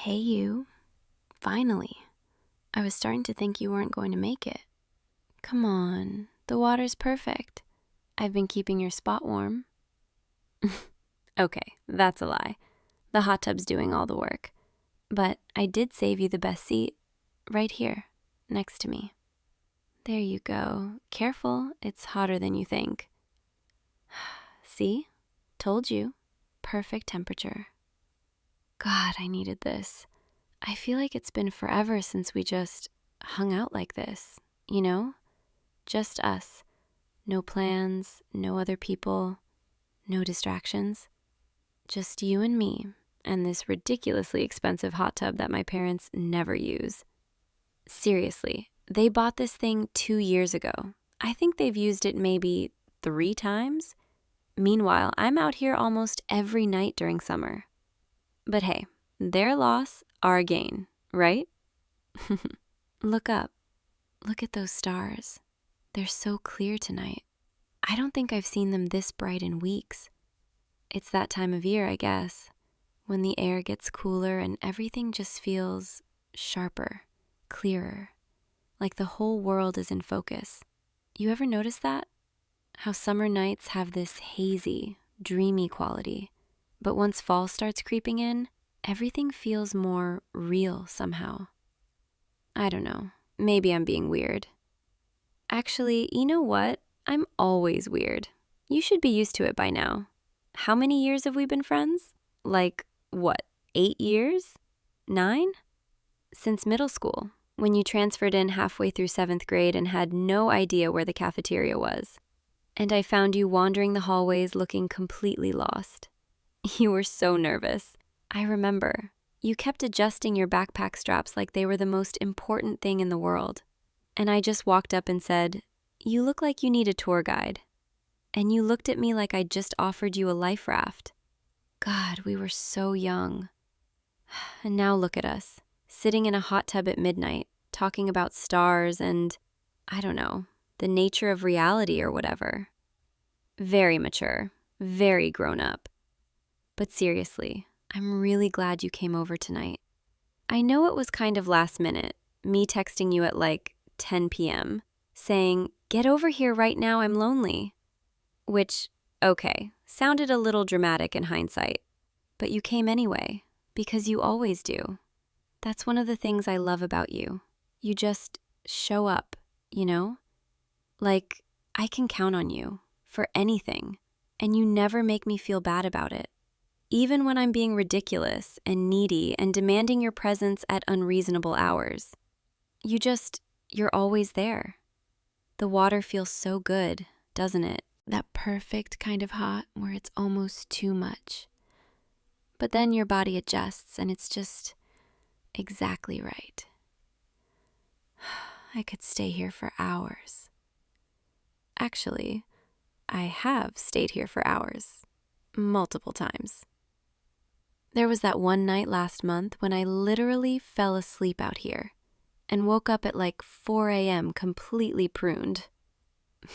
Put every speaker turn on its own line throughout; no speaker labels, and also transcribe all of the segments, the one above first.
Hey, you. Finally. I was starting to think you weren't going to make it. Come on, the water's perfect. I've been keeping your spot warm. Okay, that's a lie. The hot tub's doing all the work. But I did save you the best seat, right here, next to me. There you go. Careful, it's hotter than you think. See? Told you. Perfect temperature. God, I needed this. I feel like it's been forever since we just hung out like this, you know? Just us. No plans, no other people, no distractions. Just you and me, and this ridiculously expensive hot tub that my parents never use. Seriously, they bought this thing 2 years ago. I think they've used it maybe 3 times. Meanwhile, I'm out here almost every night during summer. But hey, their loss, our gain, right? Look up. Look at those stars. They're so clear tonight. I don't think I've seen them this bright in weeks. It's that time of year, I guess, when the air gets cooler and everything just feels sharper, clearer, like the whole world is in focus. You ever notice that? How summer nights have this hazy, dreamy quality, but once fall starts creeping in, everything feels more real somehow. I don't know, maybe I'm being weird. Actually, you know what? I'm always weird. You should be used to it by now. How many years have we been friends? Like, what, 8 years? 9? Since middle school, when you transferred in halfway through 7th grade and had no idea where the cafeteria was. And I found you wandering the hallways looking completely lost. You were so nervous. I remember. You kept adjusting your backpack straps like they were the most important thing in the world. And I just walked up and said, "You look like you need a tour guide." And you looked at me like I'd just offered you a life raft. God, we were so young. And now look at us, sitting in a hot tub at midnight, talking about stars and, I don't know, the nature of reality or whatever. Very mature, very grown up. But seriously, I'm really glad you came over tonight. I know it was kind of last minute, me texting you at like 10 p.m., saying, "Get over here right now, I'm lonely." Which, okay, sounded a little dramatic in hindsight, but you came anyway, because you always do. That's one of the things I love about you. You just show up, you know? Like, I can count on you for anything, and you never make me feel bad about it. Even when I'm being ridiculous and needy and demanding your presence at unreasonable hours. You're always there. The water feels so good, doesn't it? That perfect kind of hot where it's almost too much. But then your body adjusts and it's just exactly right. I could stay here for hours. Actually, I have stayed here for hours. Multiple times. There was that one night last month when I literally fell asleep out here and woke up at like 4 a.m. completely pruned.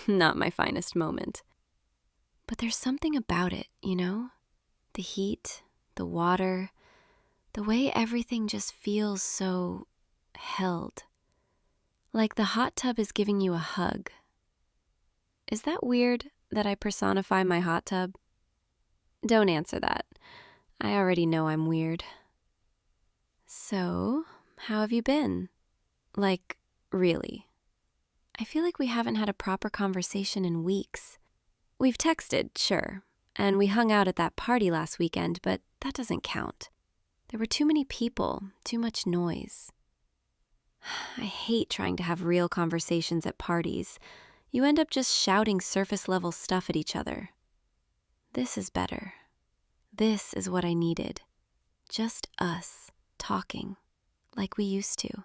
Not my finest moment. But there's something about it, you know? The heat, the water, the way everything just feels so held. Like the hot tub is giving you a hug. Is that weird that I personify my hot tub? Don't answer that. I already know I'm weird. So, how have you been? Like, really? I feel like we haven't had a proper conversation in weeks. We've texted, sure, and we hung out at that party last weekend, but that doesn't count. There were too many people, too much noise. I hate trying to have real conversations at parties. You end up just shouting surface-level stuff at each other. This is better. This is what I needed. Just us, talking, like we used to.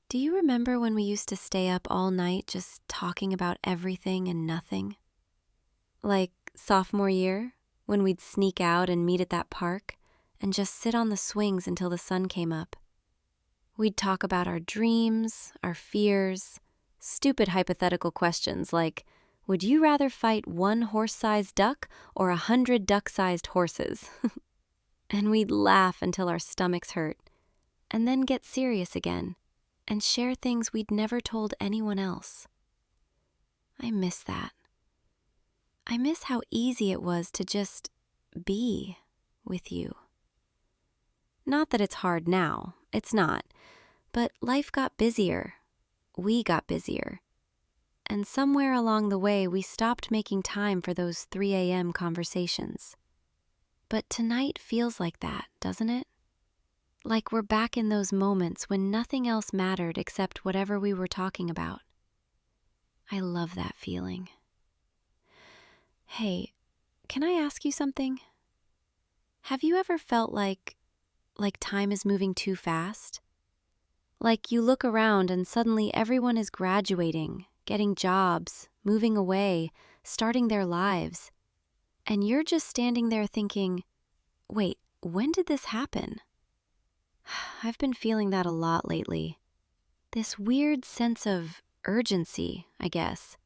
Do you remember when we used to stay up all night just talking about everything and nothing? Like sophomore year, when we'd sneak out and meet at that park and just sit on the swings until the sun came up. We'd talk about our dreams, our fears, stupid hypothetical questions like, would you rather fight 1 horse-sized duck or 100 duck-sized horses? And we'd laugh until our stomachs hurt, and then get serious again and share things we'd never told anyone else. I miss that. I miss how easy it was to just be with you. Not that it's hard now, it's not, but life got busier. We got busier. And somewhere along the way, we stopped making time for those 3 a.m. conversations. But tonight feels like that, doesn't it? Like we're back in those moments when nothing else mattered except whatever we were talking about. I love that feeling. Hey, can I ask you something? Have you ever felt like time is moving too fast? Like you look around and suddenly everyone is graduating, getting jobs, moving away, starting their lives. And you're just standing there thinking, wait, when did this happen? I've been feeling that a lot lately. This weird sense of urgency, I guess.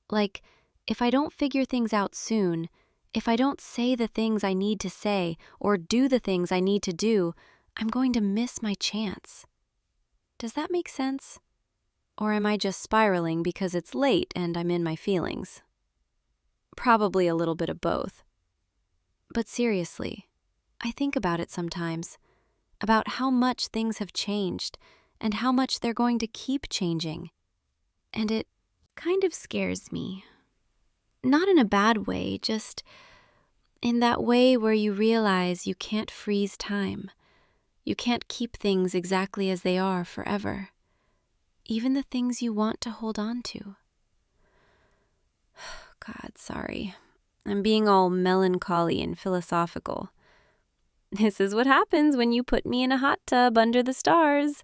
Like, if I don't figure things out soon, if I don't say the things I need to say or do the things I need to do, I'm going to miss my chance. Does that make sense? Or am I just spiraling because it's late and I'm in my feelings? Probably a little bit of both. But seriously, I think about it sometimes, about how much things have changed and how much they're going to keep changing. And it kind of scares me. Not in a bad way, just in that way where you realize you can't freeze time. You can't keep things exactly as they are forever. Even the things you want to hold on to. God, sorry. I'm being all melancholy and philosophical. This is what happens when you put me in a hot tub under the stars.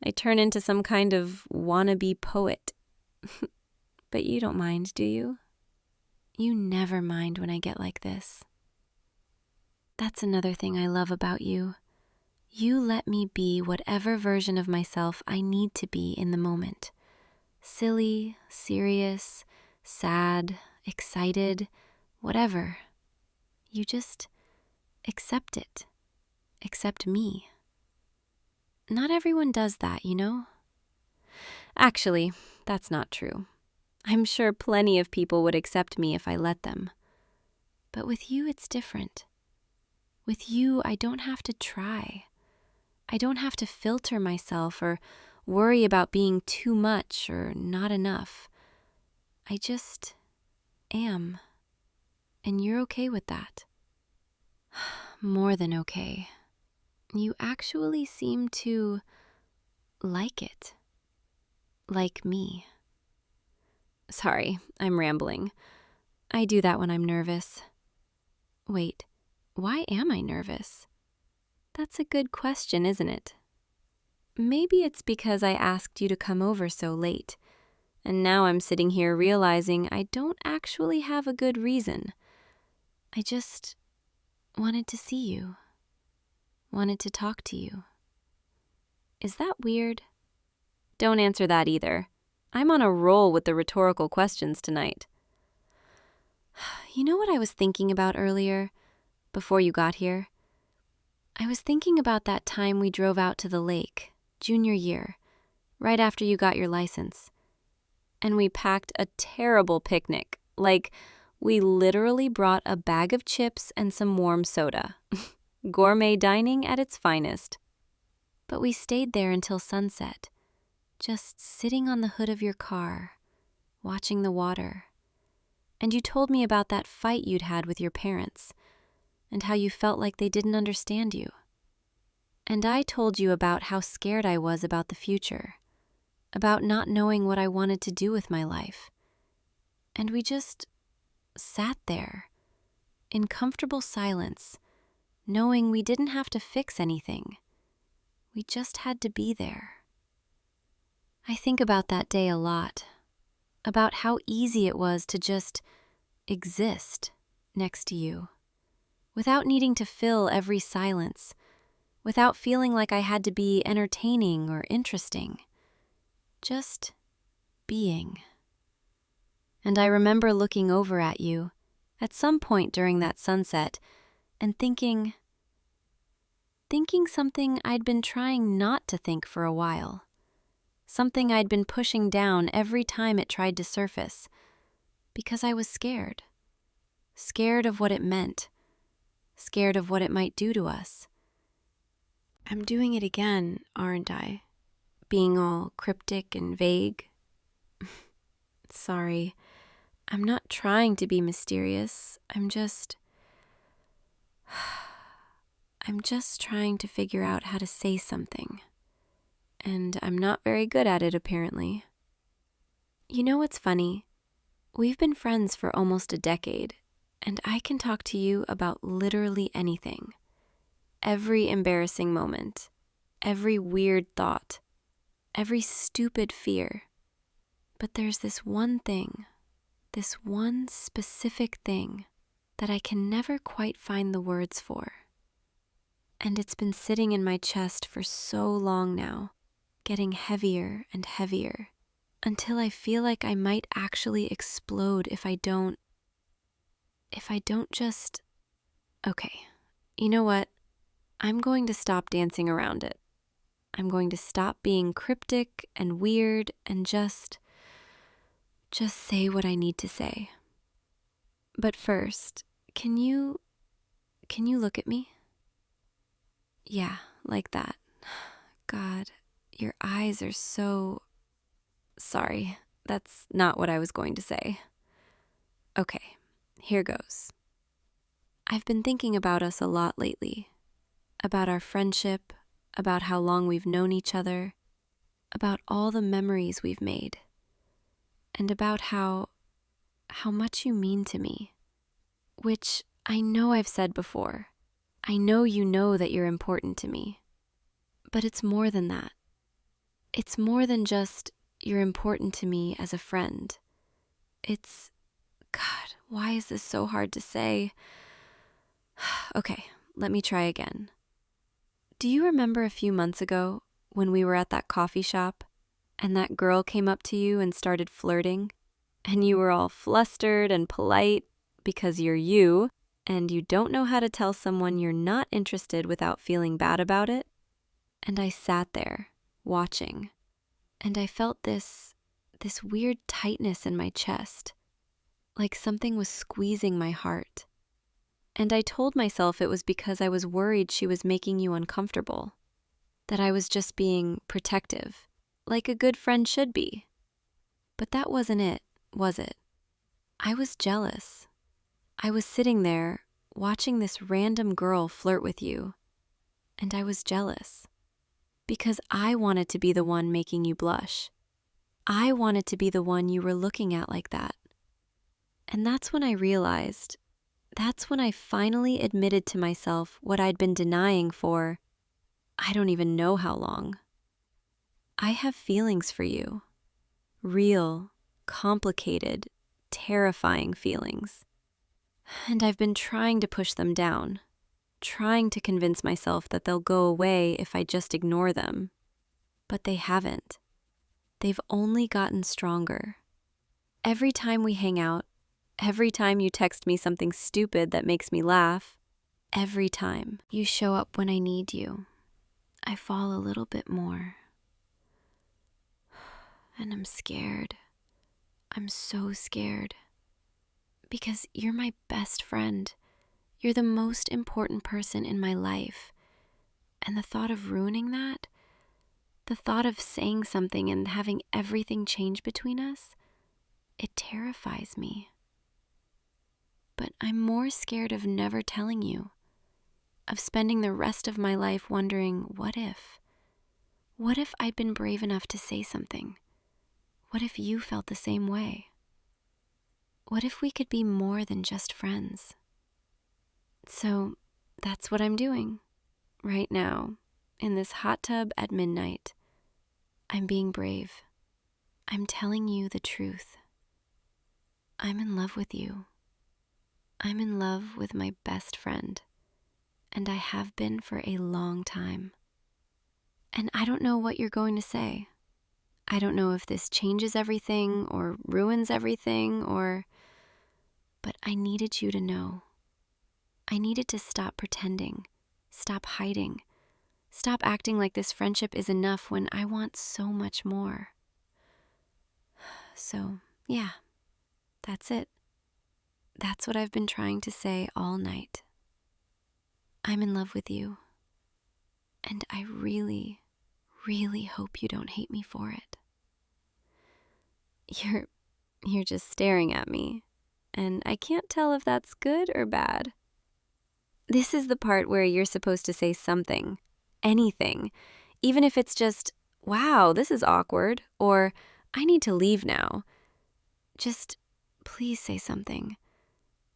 I turn into some kind of wannabe poet. But you don't mind, do you? You never mind when I get like this. That's another thing I love about you. You let me be whatever version of myself I need to be in the moment. Silly, serious, sad, excited, whatever. You just accept it. Accept me. Not everyone does that, you know? Actually, that's not true. I'm sure plenty of people would accept me if I let them. But with you, it's different. With you, I don't have to try. I don't have to filter myself or worry about being too much or not enough. I just am. And you're okay with that. More than okay. You actually seem to like it. Like me. Sorry, I'm rambling. I do that when I'm nervous. Wait, why am I nervous? That's a good question, isn't it? Maybe it's because I asked you to come over so late, and now I'm sitting here realizing I don't actually have a good reason. I just wanted to see you. Wanted to talk to you. Is that weird? Don't answer that either. I'm on a roll with the rhetorical questions tonight. You know what I was thinking about earlier, before you got here? I was thinking about that time we drove out to the lake, junior year, right after you got your license. And we packed a terrible picnic. Like, we literally brought a bag of chips and some warm soda. Gourmet dining at its finest. But we stayed there until sunset, just sitting on the hood of your car, watching the water. And you told me about that fight you'd had with your parents, and how you felt like they didn't understand you. And I told you about how scared I was about the future, about not knowing what I wanted to do with my life. And we just sat there, in comfortable silence, knowing we didn't have to fix anything. We just had to be there. I think about that day a lot, about how easy it was to just exist next to you, without needing to fill every silence, without feeling like I had to be entertaining or interesting. Just being. And I remember looking over at you at some point during that sunset and thinking, thinking something I'd been trying not to think for a while. Something I'd been pushing down every time it tried to surface, because I was scared. Scared of what it meant. Scared of what it might do to us. I'm doing it again, aren't I? Being all cryptic and vague. Sorry, I'm not trying to be mysterious. I'm just trying to figure out how to say something. And I'm not very good at it, apparently. You know what's funny? We've been friends for almost a decade, and I can talk to you about literally anything. Every embarrassing moment, every weird thought, every stupid fear. But there's this one thing, this one specific thing that I can never quite find the words for. And it's been sitting in my chest for so long now, getting heavier and heavier, until I feel like I might actually explode if I don't just... Okay, you know what? I'm going to stop dancing around it. I'm going to stop being cryptic and weird and just say what I need to say. But first, can you look at me? Yeah, like that. God, your eyes are so... Sorry, that's not what I was going to say. Okay, here goes. I've been thinking about us a lot lately. About our friendship, about how long we've known each other, about all the memories we've made, and about how much you mean to me, which I know I've said before. I know you know that you're important to me, but it's more than that. It's more than just you're important to me as a friend. It's, God, why is this so hard to say? Okay, let me try again. Do you remember a few months ago when we were at that coffee shop and that girl came up to you and started flirting, and you were all flustered and polite because you're you and you don't know how to tell someone you're not interested without feeling bad about it? And I sat there watching, and I felt this weird tightness in my chest, like something was squeezing my heart. And I told myself it was because I was worried she was making you uncomfortable, that I was just being protective, like a good friend should be. But that wasn't it, was it? I was jealous. I was sitting there, watching this random girl flirt with you, and I was jealous. Because I wanted to be the one making you blush. I wanted to be the one you were looking at like that. And that's when I realized, that's when I finally admitted to myself what I'd been denying for, I don't even know how long. I have feelings for you. Real, complicated, terrifying feelings. And I've been trying to push them down, trying to convince myself that they'll go away if I just ignore them. But they haven't. They've only gotten stronger. Every time we hang out, every time you text me something stupid that makes me laugh, every time you show up when I need you, I fall a little bit more. And I'm scared. I'm so scared. Because you're my best friend. You're the most important person in my life. And the thought of ruining that, the thought of saying something and having everything change between us, it terrifies me. But I'm more scared of never telling you, of spending the rest of my life wondering, what if? What if I'd been brave enough to say something? What if you felt the same way? What if we could be more than just friends? So that's what I'm doing right now, in this hot tub at midnight. I'm being brave. I'm telling you the truth. I'm in love with you. I'm in love with my best friend, and I have been for a long time. And I don't know what you're going to say. I don't know if this changes everything or ruins everything but I needed you to know. I needed to stop pretending, stop hiding, Stop acting like this friendship is enough when I want so much more. So, yeah, that's it. That's what I've been trying to say all night. I'm in love with you, and I really, really hope you don't hate me for it. You're just staring at me, and I can't tell if that's good or bad. This is the part where you're supposed to say something, anything, even if it's just, wow, this is awkward, or I need to leave now. Just please say something,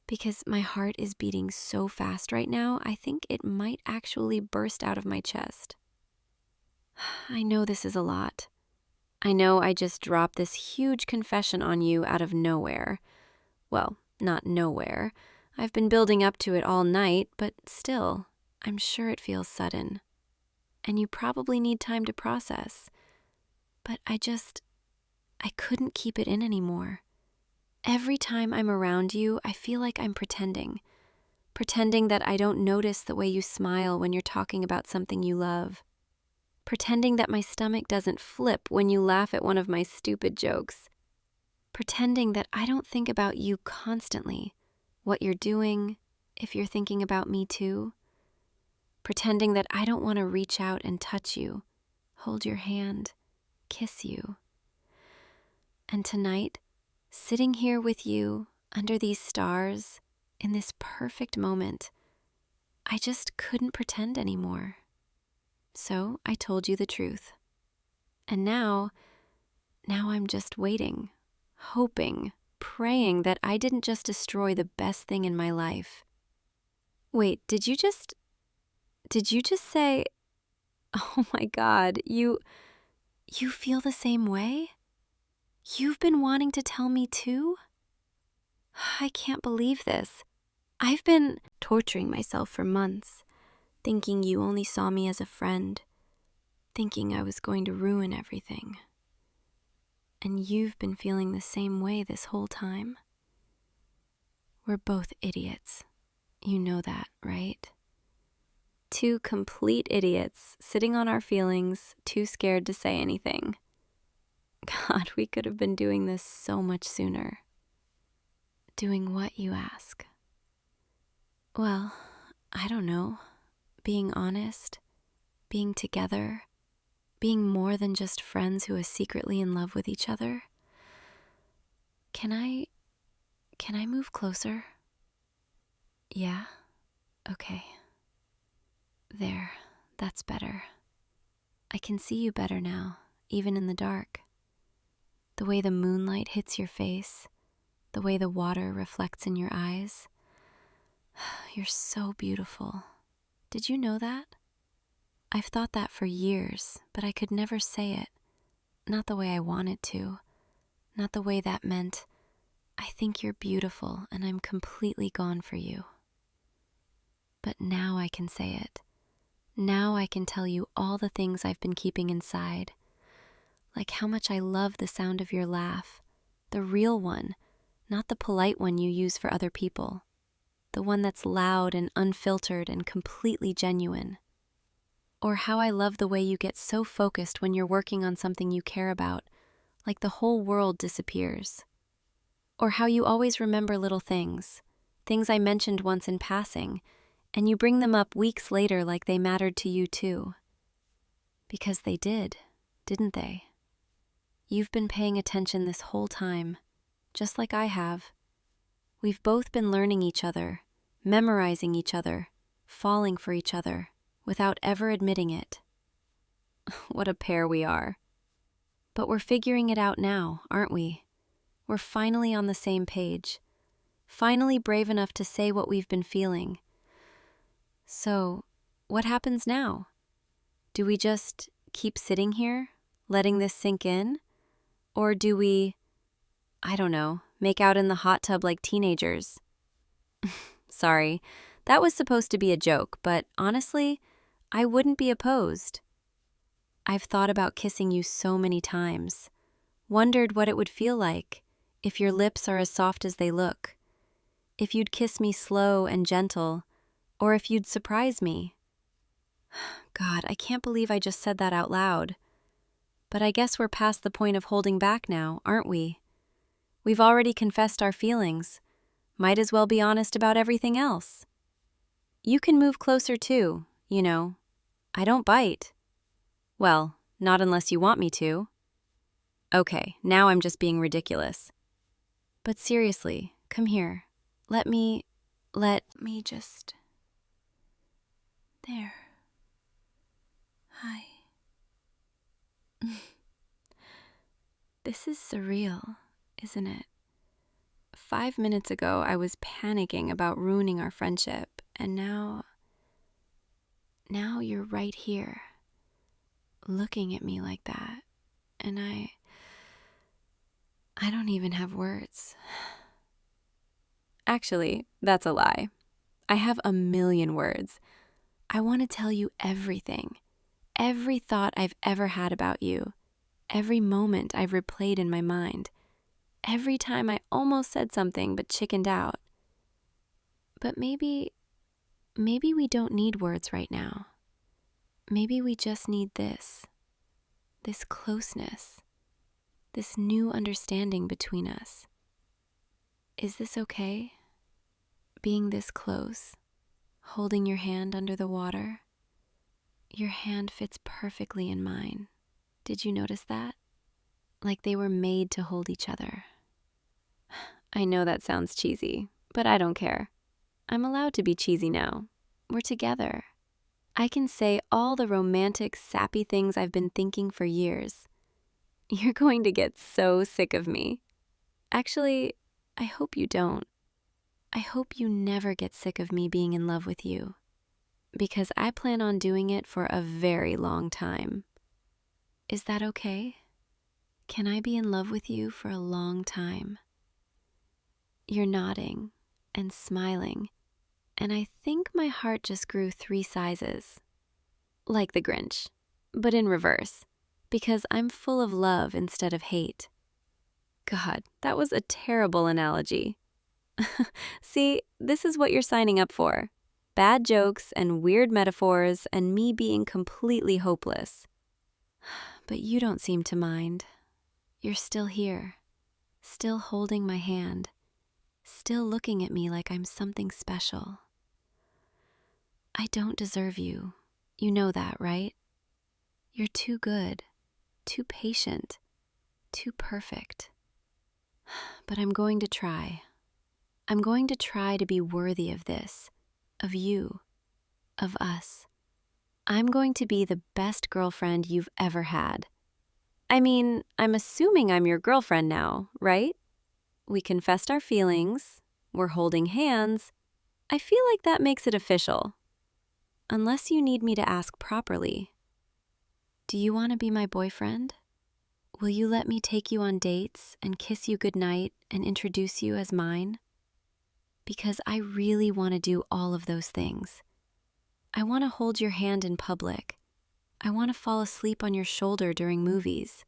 because my heart is beating so fast right now, I think it might actually burst out of my chest. I know this is a lot. I know I just dropped this huge confession on you out of nowhere. Well, not nowhere. I've been building up to it all night, but still, I'm sure it feels sudden. And you probably need time to process. But I couldn't keep it in anymore. Every time I'm around you, I feel like I'm pretending that I don't notice the way you smile when you're talking about something you love. Pretending that my stomach doesn't flip when you laugh at one of my stupid jokes. Pretending that I don't think about you constantly, what you're doing, if you're thinking about me too. Pretending that I don't want to reach out and touch you, hold your hand, kiss you. And tonight, sitting here with you under these stars, in this perfect moment, I just couldn't pretend anymore. So I told you the truth. And now I'm just waiting, hoping, praying that I didn't just destroy the best thing in my life. Wait, did you just say, oh my God, you feel the same way? You've been wanting to tell me too? I can't believe this. I've been torturing myself for months, thinking you only saw me as a friend, thinking I was going to ruin everything. And you've been feeling the same way this whole time. We're both idiots. You know that, right? Two complete idiots sitting on our feelings, too scared to say anything. God, we could have been doing this so much sooner. Doing what, you ask? Well, I don't know. Being honest, being together, being more than just friends who are secretly in love with each other. Can I move closer? Yeah? Okay. There, that's better. I can see you better now, even in the dark. The way the moonlight hits your face, the way the water reflects in your eyes. You're so beautiful. Did you know that? I've thought that for years, but I could never say it. Not the way I wanted to. Not the way that meant, I think you're beautiful and I'm completely gone for you. But now I can say it. Now I can tell you all the things I've been keeping inside. Like how much I love the sound of your laugh. The real one, not the polite one you use for other people. The one that's loud and unfiltered and completely genuine. Or how I love the way you get so focused when you're working on something you care about, like the whole world disappears. Or how you always remember little things I mentioned once in passing, and you bring them up weeks later like they mattered to you too. Because they did, didn't they? You've been paying attention this whole time, just like I have. We've both been learning each other, memorizing each other, falling for each other, without ever admitting it. What a pair we are. But we're figuring it out now, aren't we? We're finally on the same page, finally brave enough to say what we've been feeling. So, what happens now? Do we just keep sitting here, letting this sink in? Or do we, I don't know, make out in the hot tub like teenagers? Sorry, that was supposed to be a joke, but honestly, I wouldn't be opposed. I've thought about kissing you so many times, wondered what it would feel like if your lips are as soft as they look, if you'd kiss me slow and gentle, or if you'd surprise me. God, I can't believe I just said that out loud. But I guess we're past the point of holding back now, aren't we? We've already confessed our feelings. Might as well be honest about everything else. You can move closer too, you know. I don't bite. Well, not unless you want me to. Okay, now I'm just being ridiculous. But seriously, come here. Let me just... There. Hi. This is surreal, isn't it? 5 minutes ago, I was panicking about ruining our friendship, and now you're right here, looking at me like that, and I don't even have words. Actually, that's a lie. I have a million words. I want to tell you everything, every thought I've ever had about you, every moment I've replayed in my mind, every time I almost said something but chickened out. But maybe we don't need words right now. Maybe we just need this closeness, this new understanding between us. Is this okay? Being this close, holding your hand under the water? Your hand fits perfectly in mine. Did you notice that? Like they were made to hold each other. I know that sounds cheesy, but I don't care. I'm allowed to be cheesy now. We're together. I can say all the romantic, sappy things I've been thinking for years. You're going to get so sick of me. Actually, I hope you don't. I hope you never get sick of me being in love with you, because I plan on doing it for a very long time. Is that okay? Can I be in love with you for a long time? You're nodding and smiling, and I think my heart just grew 3 sizes. Like the Grinch, but in reverse, because I'm full of love instead of hate. God, that was a terrible analogy. See, this is what you're signing up for. Bad jokes and weird metaphors and me being completely hopeless. But you don't seem to mind. You're still here, still holding my hand, still looking at me like I'm something special. I don't deserve you. You know that, right? You're too good, too patient, too perfect. But I'm going to try. I'm going to try to be worthy of this, of you, of us. I'm going to be the best girlfriend you've ever had. I mean, I'm assuming I'm your girlfriend now, right? We confessed our feelings. We're holding hands. I feel like that makes it official. Unless you need me to ask properly. Do you want to be my boyfriend? Will you let me take you on dates and kiss you goodnight and introduce you as mine? Because I really want to do all of those things. I want to hold your hand in public. I want to fall asleep on your shoulder during movies.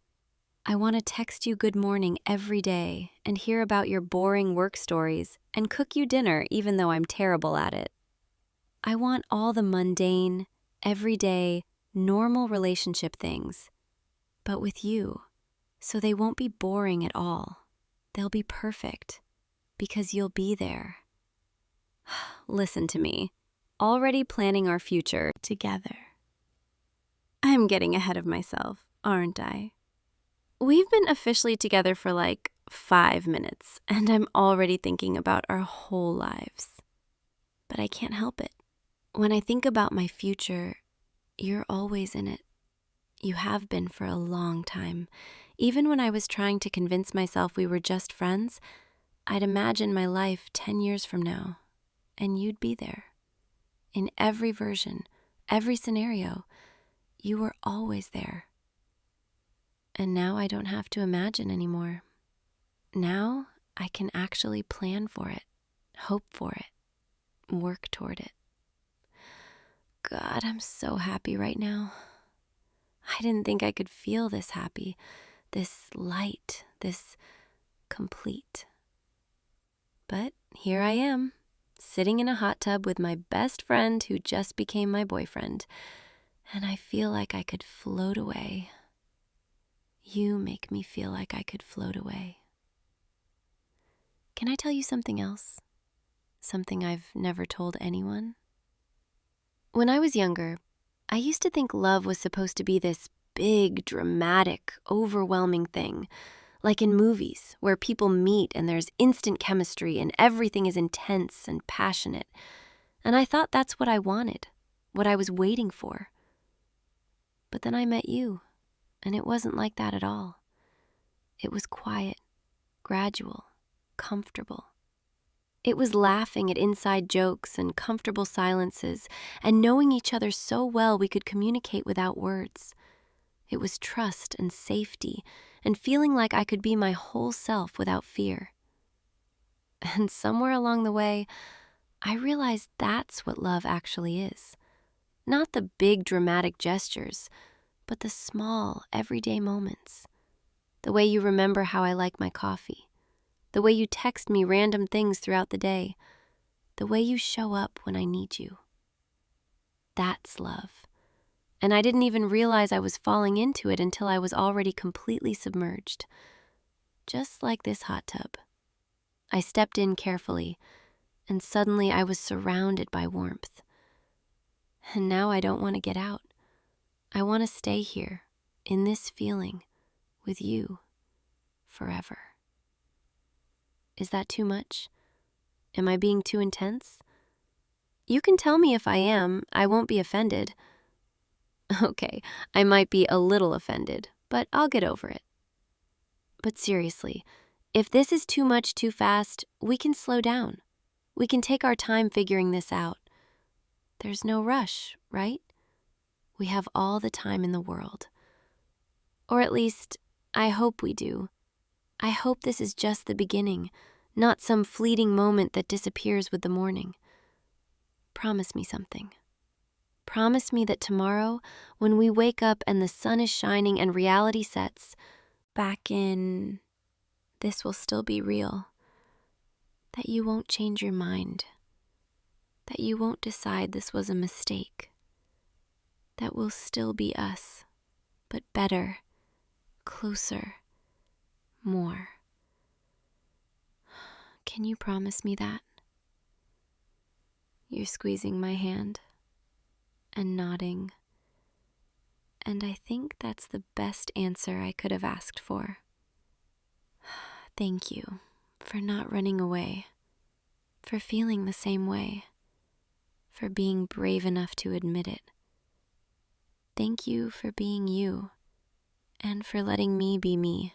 I want to text you good morning every day and hear about your boring work stories and cook you dinner even though I'm terrible at it. I want all the mundane, everyday, normal relationship things, but with you, so they won't be boring at all. They'll be perfect, because you'll be there. Listen to me, already planning our future together. I'm getting ahead of myself, aren't I? We've been officially together for like 5 minutes, and I'm already thinking about our whole lives. But I can't help it. When I think about my future, you're always in it. You have been for a long time. Even when I was trying to convince myself we were just friends, I'd imagine my life 10 years from now, and you'd be there. In every version, every scenario, you were always there. And now I don't have to imagine anymore. Now I can actually plan for it, hope for it, work toward it. God, I'm so happy right now. I didn't think I could feel this happy, this light, this complete. But here I am, sitting in a hot tub with my best friend who just became my boyfriend. And I feel like I could float away. You make me feel like I could float away. Can I tell you something else? Something I've never told anyone? When I was younger, I used to think love was supposed to be this big, dramatic, overwhelming thing, like in movies where people meet and there's instant chemistry and everything is intense and passionate. And I thought that's what I wanted, what I was waiting for. But then I met you, and it wasn't like that at all. It was quiet, gradual, comfortable. It was laughing at inside jokes and comfortable silences and knowing each other so well we could communicate without words. It was trust and safety and feeling like I could be my whole self without fear. And somewhere along the way, I realized that's what love actually is. Not the big dramatic gestures, but the small, everyday moments. The way you remember how I like my coffee. The way you text me random things throughout the day. The way you show up when I need you. That's love. And I didn't even realize I was falling into it until I was already completely submerged. Just like this hot tub. I stepped in carefully, and suddenly I was surrounded by warmth. And now I don't want to get out. I want to stay here, in this feeling, with you, forever. Is that too much? Am I being too intense? You can tell me if I am. I won't be offended. Okay, I might be a little offended, but I'll get over it. But seriously, if this is too much too fast, we can slow down. We can take our time figuring this out. There's no rush, right? We have all the time in the world. Or at least, I hope we do. I hope this is just the beginning, not some fleeting moment that disappears with the morning. Promise me something. Promise me that tomorrow, when we wake up and the sun is shining and reality sets, back in, this will still be real. That you won't change your mind. That you won't decide this was a mistake. That we'll still be us, but better, closer, more. Can you promise me that? You're squeezing my hand and nodding, and I think that's the best answer I could have asked for. Thank you for not running away, for feeling the same way, for being brave enough to admit it. Thank you for being you, and for letting me be me,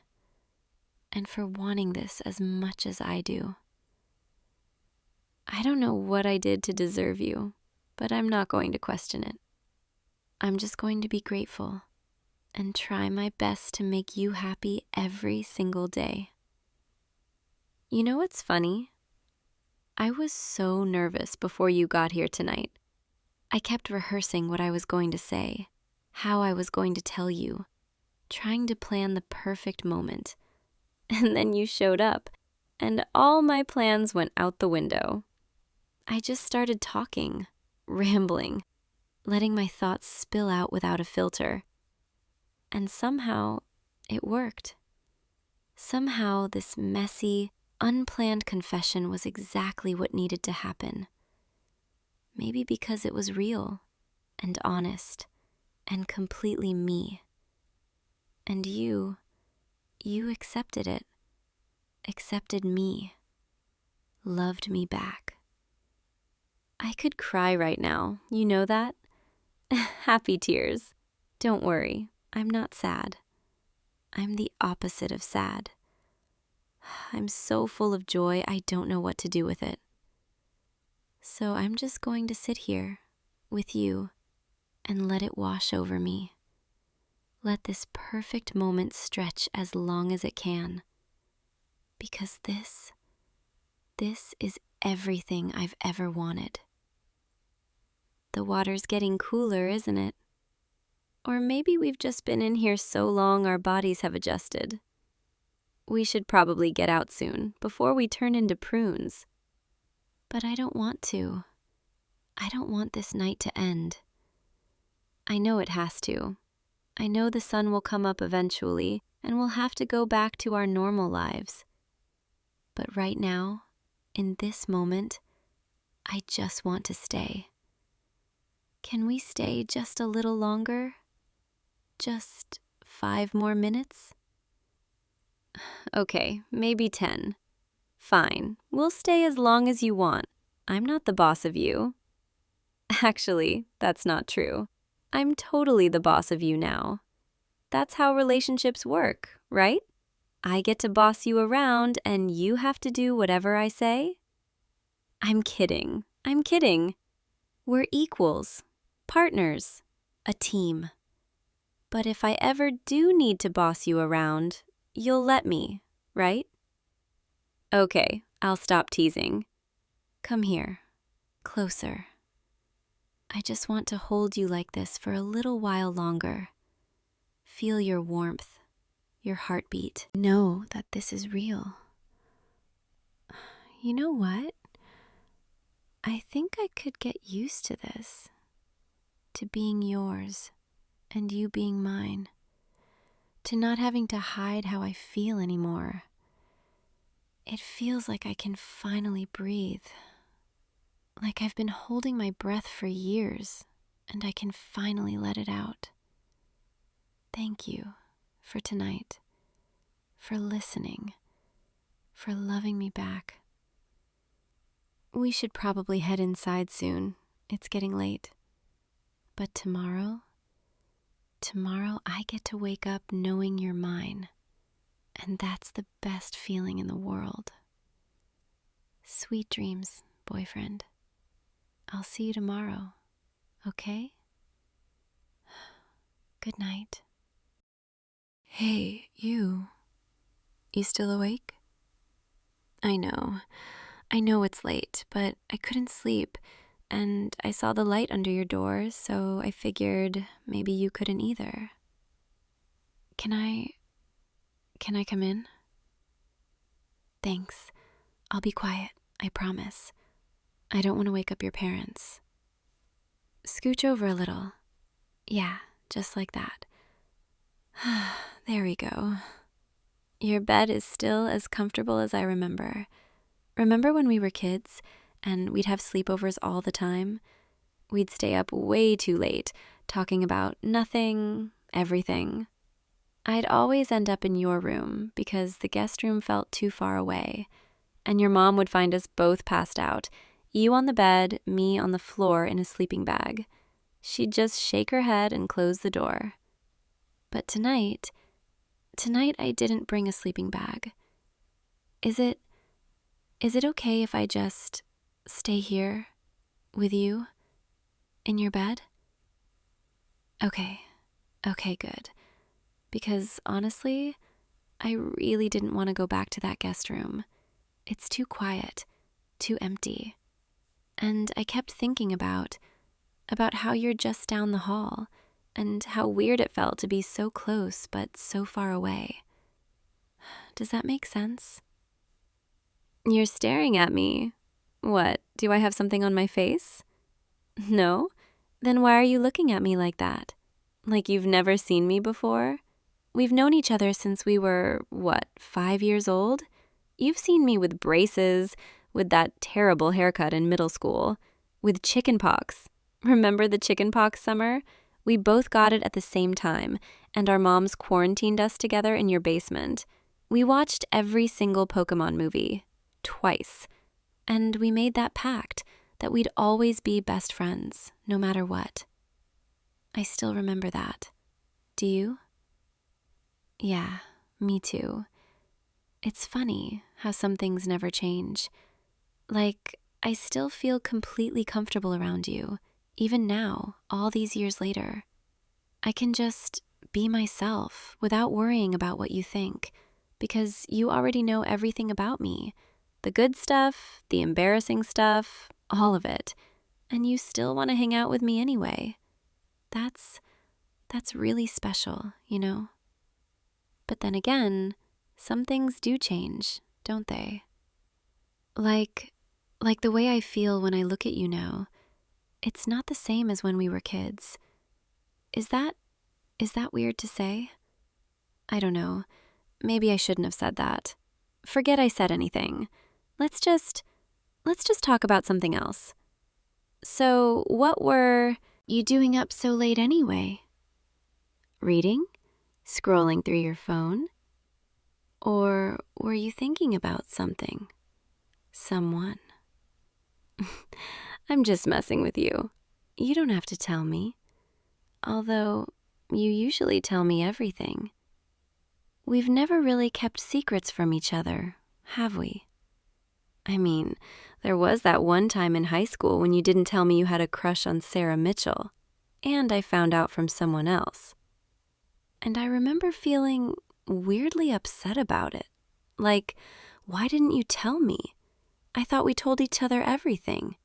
and for wanting this as much as I do. I don't know what I did to deserve you, but I'm not going to question it. I'm just going to be grateful and try my best to make you happy every single day. You know what's funny? I was so nervous before you got here tonight. I kept rehearsing what I was going to say, how I was going to tell you, trying to plan the perfect moment. And then you showed up, and all my plans went out the window. I just started talking, rambling, letting my thoughts spill out without a filter. And somehow, it worked. Somehow, this messy, unplanned confession was exactly what needed to happen. Maybe because it was real and honest and completely me. And you accepted it, accepted me, loved me back. I could cry right now, you know that? Happy tears. Don't worry, I'm not sad. I'm the opposite of sad. I'm so full of joy, I don't know what to do with it. So I'm just going to sit here with you and let it wash over me. Let this perfect moment stretch as long as it can. Because this is everything I've ever wanted. The water's getting cooler, isn't it? Or maybe we've just been in here so long our bodies have adjusted. We should probably get out soon, before we turn into prunes. But I don't want to. I don't want this night to end. I know it has to. I know the sun will come up eventually, and we'll have to go back to our normal lives. But right now, in this moment, I just want to stay. Can we stay just a little longer? Just 5 more minutes? Okay, maybe 10. Fine, we'll stay as long as you want. I'm not the boss of you. Actually, that's not true. I'm totally the boss of you now. That's how relationships work, right? I get to boss you around and you have to do whatever I say? I'm kidding. I'm kidding. We're equals, partners, a team. But if I ever do need to boss you around, you'll let me, right? Okay, I'll stop teasing. Come here, closer. I just want to hold you like this for a little while longer. Feel your warmth, your heartbeat. Know that this is real. You know what? I think I could get used to this, to being yours and you being mine, to not having to hide how I feel anymore. It feels like I can finally breathe, like I've been holding my breath for years and I can finally let it out. Thank you for tonight, for listening, for loving me back. We should probably head inside soon. It's getting late. But tomorrow I get to wake up knowing you're mine. And that's the best feeling in the world. Sweet dreams, boyfriend. I'll see you tomorrow, okay? Good night. Hey, you. You still awake? I know it's late, but I couldn't sleep, and I saw the light under your door, so I figured maybe you couldn't either. Can I come in? Thanks. I'll be quiet, I promise. I don't want to wake up your parents. Scooch over a little. Yeah, just like that. There we go. Your bed is still as comfortable as I remember. Remember when we were kids and we'd have sleepovers all the time? We'd stay up way too late, talking about nothing, everything. I'd always end up in your room because the guest room felt too far away, and your mom would find us both passed out, you on the bed, me on the floor in a sleeping bag. She'd just shake her head and close the door. But tonight I didn't bring a sleeping bag. Is it okay if I just stay here with you in your bed? Okay, good. Because honestly, I really didn't want to go back to that guest room. It's too quiet, too empty. And I kept thinking about how you're just down the hall and how weird it felt to be so close but so far away. Does that make sense? You're staring at me. What, do I have something on my face? No? Then why are you looking at me like that? Like you've never seen me before? We've known each other since we were, 5 years old? You've seen me with braces, with that terrible haircut in middle school, with chicken pox. Remember the chicken pox summer? We both got it at the same time, and our moms quarantined us together in your basement. We watched every single Pokemon movie, twice. And we made that pact that we'd always be best friends, no matter what. I still remember that. Do you? Yeah, me too. It's funny how some things never change. Like, I still feel completely comfortable around you, even now, all these years later. I can just be myself without worrying about what you think, because you already know everything about me. The good stuff, the embarrassing stuff, all of it. And you still want to hang out with me anyway. That's really special, you know? But then again, some things do change, don't they? Like the way I feel when I look at you now. It's not the same as when we were kids. Is that weird to say? I don't know. Maybe I shouldn't have said that. Forget I said anything. Let's just talk about something else. So, what were you doing up so late anyway? Reading? Scrolling through your phone? Or were you thinking about something? Someone? I'm just messing with you. You don't have to tell me. Although, you usually tell me everything. We've never really kept secrets from each other, have we? I mean, there was that one time in high school when you didn't tell me you had a crush on Sarah Mitchell, and I found out from someone else. And I remember feeling weirdly upset about it. Like, why didn't you tell me? I thought we told each other everything.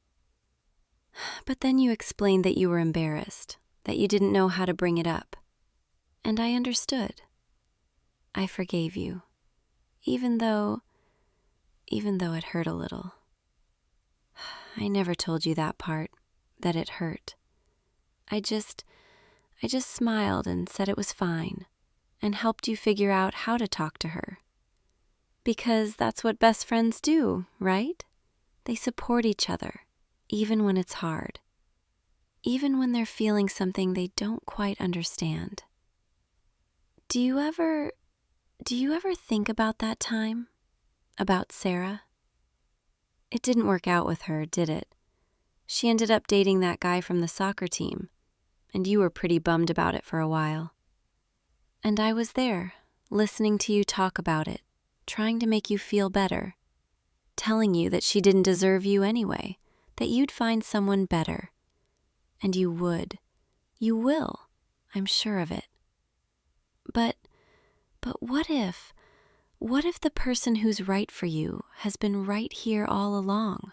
But then you explained that you were embarrassed, that you didn't know how to bring it up. And I understood. I forgave you, even though it hurt a little. I never told you that part, that it hurt. I just smiled and said it was fine, and helped you figure out how to talk to her. Because that's what best friends do, right? They support each other, even when it's hard. Even when they're feeling something they don't quite understand. Do you ever think about that time? About Sarah? It didn't work out with her, did it? She ended up dating that guy from the soccer team, and you were pretty bummed about it for a while. And I was there, listening to you talk about it, trying to make you feel better, telling you that she didn't deserve you anyway, that you'd find someone better. And you would. You will. I'm sure of it. But what if the person who's right for you has been right here all along?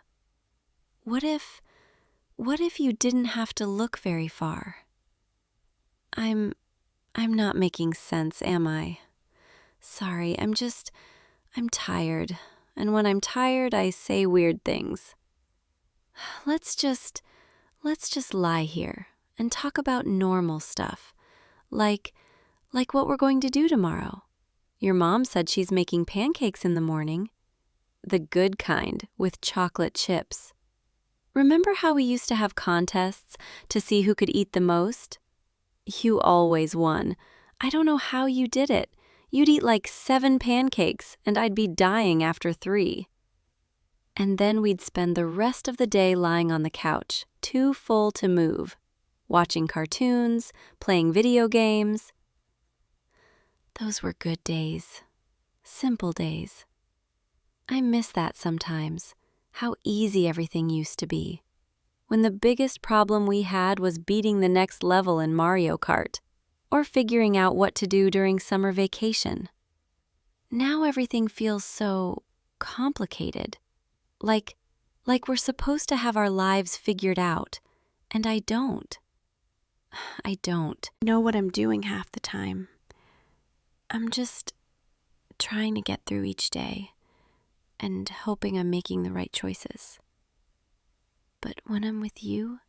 What if you didn't have to look very far? I'm not making sense, am I? Sorry, I'm tired. And when I'm tired, I say weird things. Let's just lie here and talk about normal stuff. Like what we're going to do tomorrow. Your mom said she's making pancakes in the morning. The good kind, with chocolate chips. Remember how we used to have contests to see who could eat the most? You always won. I don't know how you did it. You'd eat like 7 pancakes, and I'd be dying after 3. And then we'd spend the rest of the day lying on the couch, too full to move, watching cartoons, playing video games. Those were good days. Simple days. I miss that sometimes, how easy everything used to be. When the biggest problem we had was beating the next level in Mario Kart, or figuring out what to do during summer vacation. Now everything feels so complicated. Like we're supposed to have our lives figured out, and I don't. I don't know what I'm doing half the time. I'm just trying to get through each day and hoping I'm making the right choices. But when I'm with you,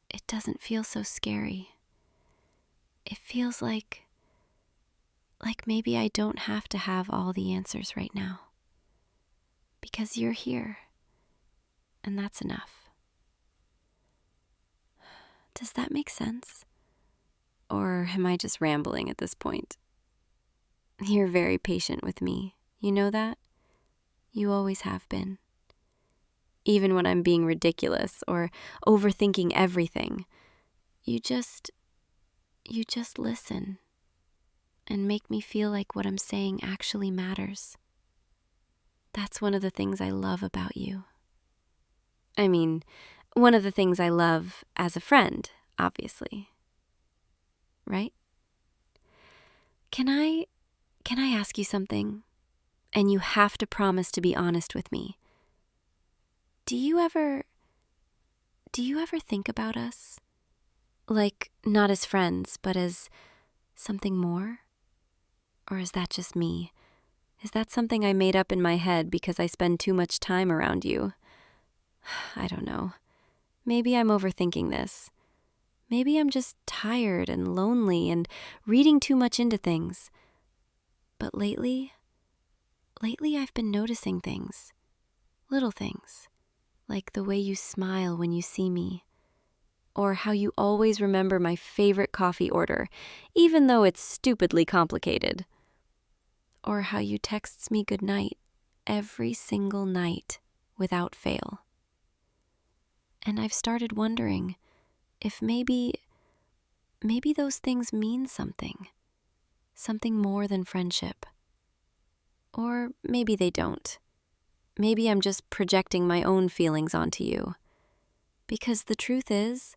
it doesn't feel so scary. It feels like maybe I don't have to have all the answers right now. Because you're here, and that's enough. Does that make sense? Or am I just rambling at this point? You're very patient with me. You know that? You always have been. Even when I'm being ridiculous or overthinking everything, you just listen and make me feel like what I'm saying actually matters. That's one of the things I love about you. I mean, one of the things I love as a friend, obviously. Right? Can I ask you something? And you have to promise to be honest with me. Do you ever think about us? Like, not as friends, but as something more? Or is that just me? Is that something I made up in my head because I spend too much time around you? I don't know. Maybe I'm overthinking this. Maybe I'm just tired and lonely and reading too much into things. But lately I've been noticing things. Little things. Like the way you smile when you see me. Or how you always remember my favorite coffee order, even though it's stupidly complicated. Or how you text me goodnight every single night without fail. And I've started wondering if maybe those things mean something more than friendship. Or maybe they don't. Maybe I'm just projecting my own feelings onto you. Because the truth is,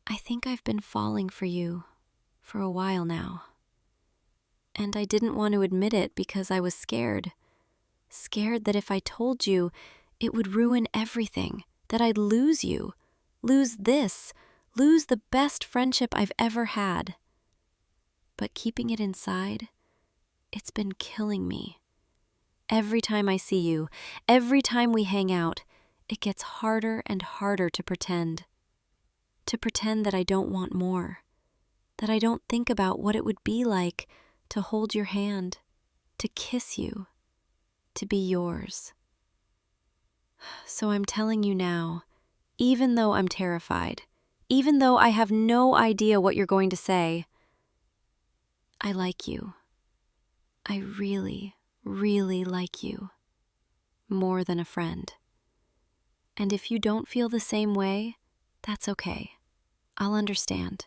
I think I've been falling for you for a while now. And I didn't want to admit it because I was scared. Scared that if I told you, it would ruin everything, that I'd lose you, lose the best friendship I've ever had. But keeping it inside, it's been killing me. Every time I see you, every time we hang out, it gets harder and harder to pretend. To pretend that I don't want more, that I don't think about what it would be like to hold your hand, to kiss you, to be yours. So I'm telling you now, even though I'm terrified, even though I have no idea what you're going to say, I like you. I really, really like you. More than a friend. And if you don't feel the same way, that's okay. I'll understand.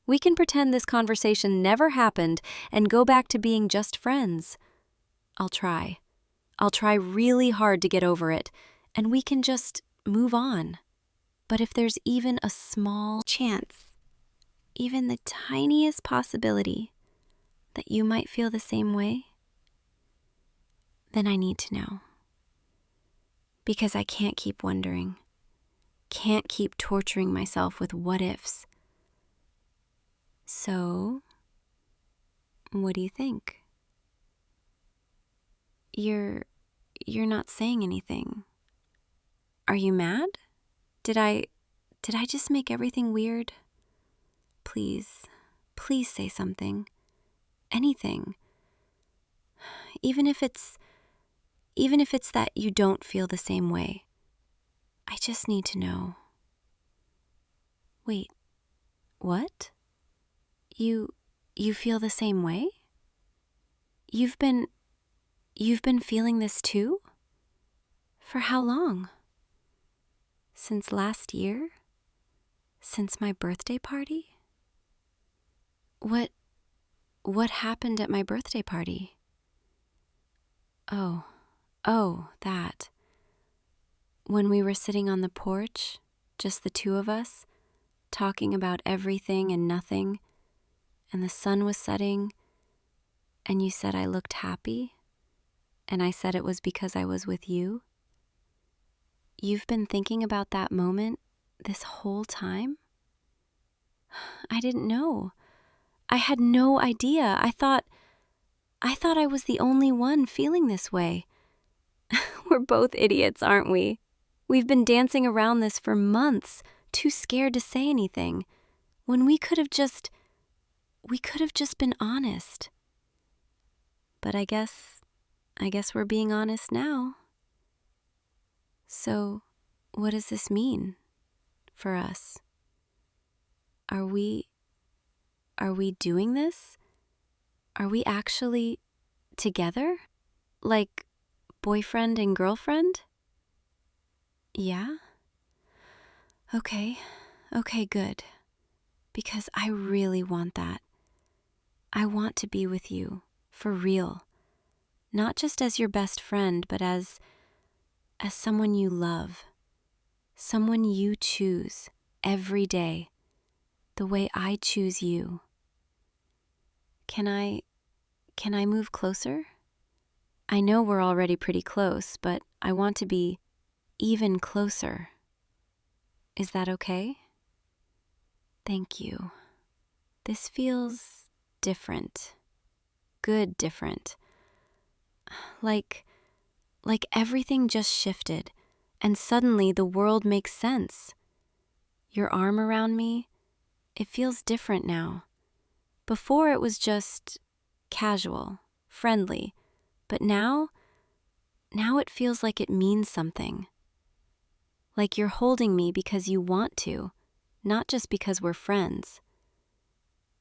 We can pretend this conversation never happened and go back to being just friends. I'll try. I'll try really hard to get over it, and we can just move on. But if there's even a small chance, even the tiniest possibility that you might feel the same way, then I need to know. Because I can't keep wondering, can't keep torturing myself with what ifs. So, what do you think? You're not saying anything. Are you mad? Did I just make everything weird? Please say something. Anything. Even if it's that you don't feel the same way. I just need to know. Wait, what? You feel the same way? You've been feeling this too? For how long? Since last year? Since my birthday party? What happened at my birthday party? Oh, that. When we were sitting on the porch, just the two of us, talking about everything and nothing, and the sun was setting, and you said I looked happy, and I said it was because I was with you. You've been thinking about that moment this whole time? I didn't know. I had no idea. I thought I was the only one feeling this way. We're both idiots, aren't we? We've been dancing around this for months, too scared to say anything, when we could have just been honest. But I guess we're being honest now. So, what does this mean for us? Are we doing this? Are we actually together? Like boyfriend and girlfriend? Yeah? Okay, good. Because I really want that. I want to be with you, for real. Not just as your best friend, but as someone you love. Someone you choose every day, the way I choose you. Can I move closer? I know we're already pretty close, but I want to be even closer. Is that okay? Thank you. This feels different. Good different. Like everything just shifted, And suddenly the world makes sense. Your arm around me, it feels different now. Before it was just casual, friendly, but now it feels like it means something. Like you're holding me because you want to, not just because we're friends.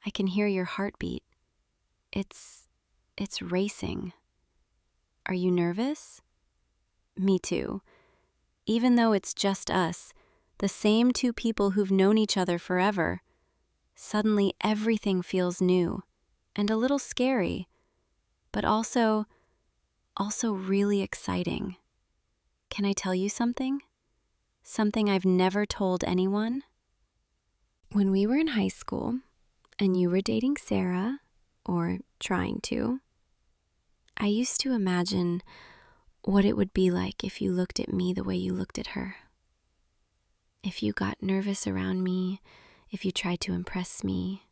I can hear your heartbeat. It's racing. Are you nervous? Me too. Even though it's just us, the same two people who've known each other forever, suddenly everything feels new and a little scary, but also really exciting. Can I tell you something? Something I've never told anyone? When we were in high school and you were dating Sarah, or trying to, I used to imagine what it would be like if you looked at me the way you looked at her. If you got nervous around me, if you tried to impress me,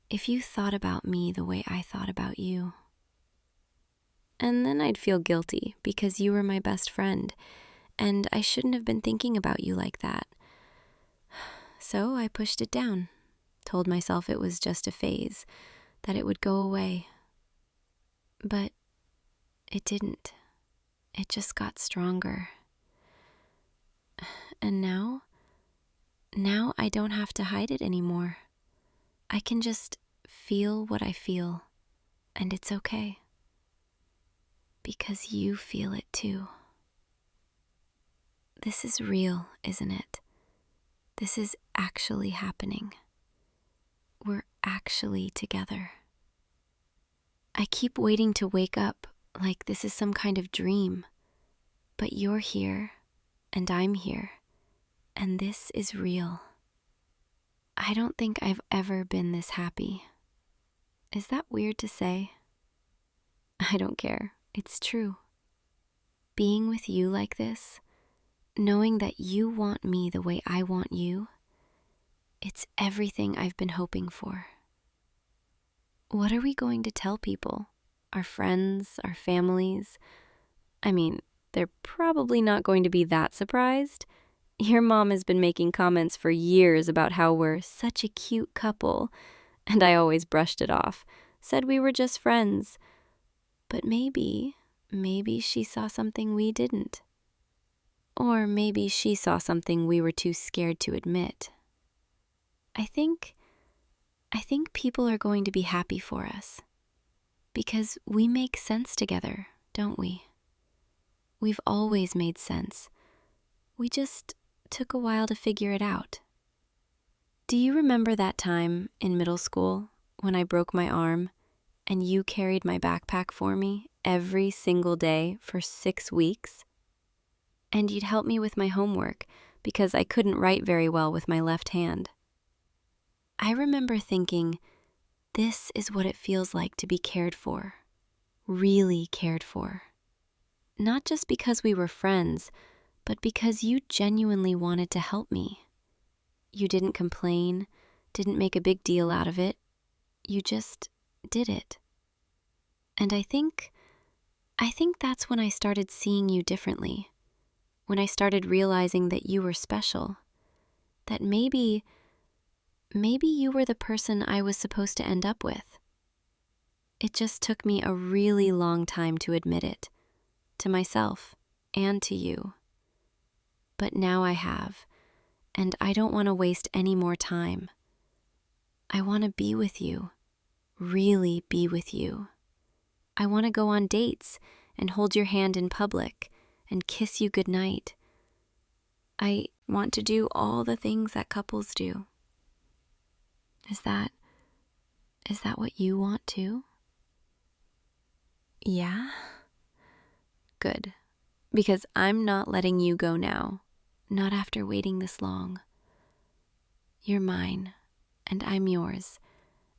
if you thought about me the way I thought about you. And then I'd feel guilty because you were my best friend, and I shouldn't have been thinking about you like that. So I pushed it down, told myself it was just a phase, that it would go away. But it didn't. It just got stronger. And now I don't have to hide it anymore. I can just feel what I feel, and it's okay. Because you feel it too. This is real, isn't it? This is actually happening. We're actually together. I keep waiting to wake up like this is some kind of dream. But you're here, and I'm here, and this is real. I don't think I've ever been this happy. Is that weird to say? I don't care. It's true. Being with you like this, knowing that you want me the way I want you, it's everything I've been hoping for. What are we going to tell people? Our friends, our families? I mean, they're probably not going to be that surprised. Your mom has been making comments for years about how we're such a cute couple, and I always brushed it off, said we were just friends. But maybe she saw something we didn't. Or maybe she saw something we were too scared to admit. I think people are going to be happy for us. Because we make sense together, don't we? We've always made sense. We just took a while to figure it out. Do you remember that time in middle school when I broke my arm and you carried my backpack for me every single day for 6 weeks? And you'd help me with my homework because I couldn't write very well with my left hand. I remember thinking, this is what it feels like to be cared for, really cared for. Not just because we were friends, but because you genuinely wanted to help me. You didn't complain, didn't make a big deal out of it. You just did it. And I think that's when I started seeing you differently. When I started realizing that you were special. That maybe you were the person I was supposed to end up with. It just took me a really long time to admit it, to myself and to you. But now I have, and I don't want to waste any more time. I want to be with you, really be with you. I want to go on dates and hold your hand in public and kiss you goodnight. I want to do all the things that couples do. Is that what you want too? Yeah? Good. Because I'm not letting you go now. Not after waiting this long. You're mine, and I'm yours,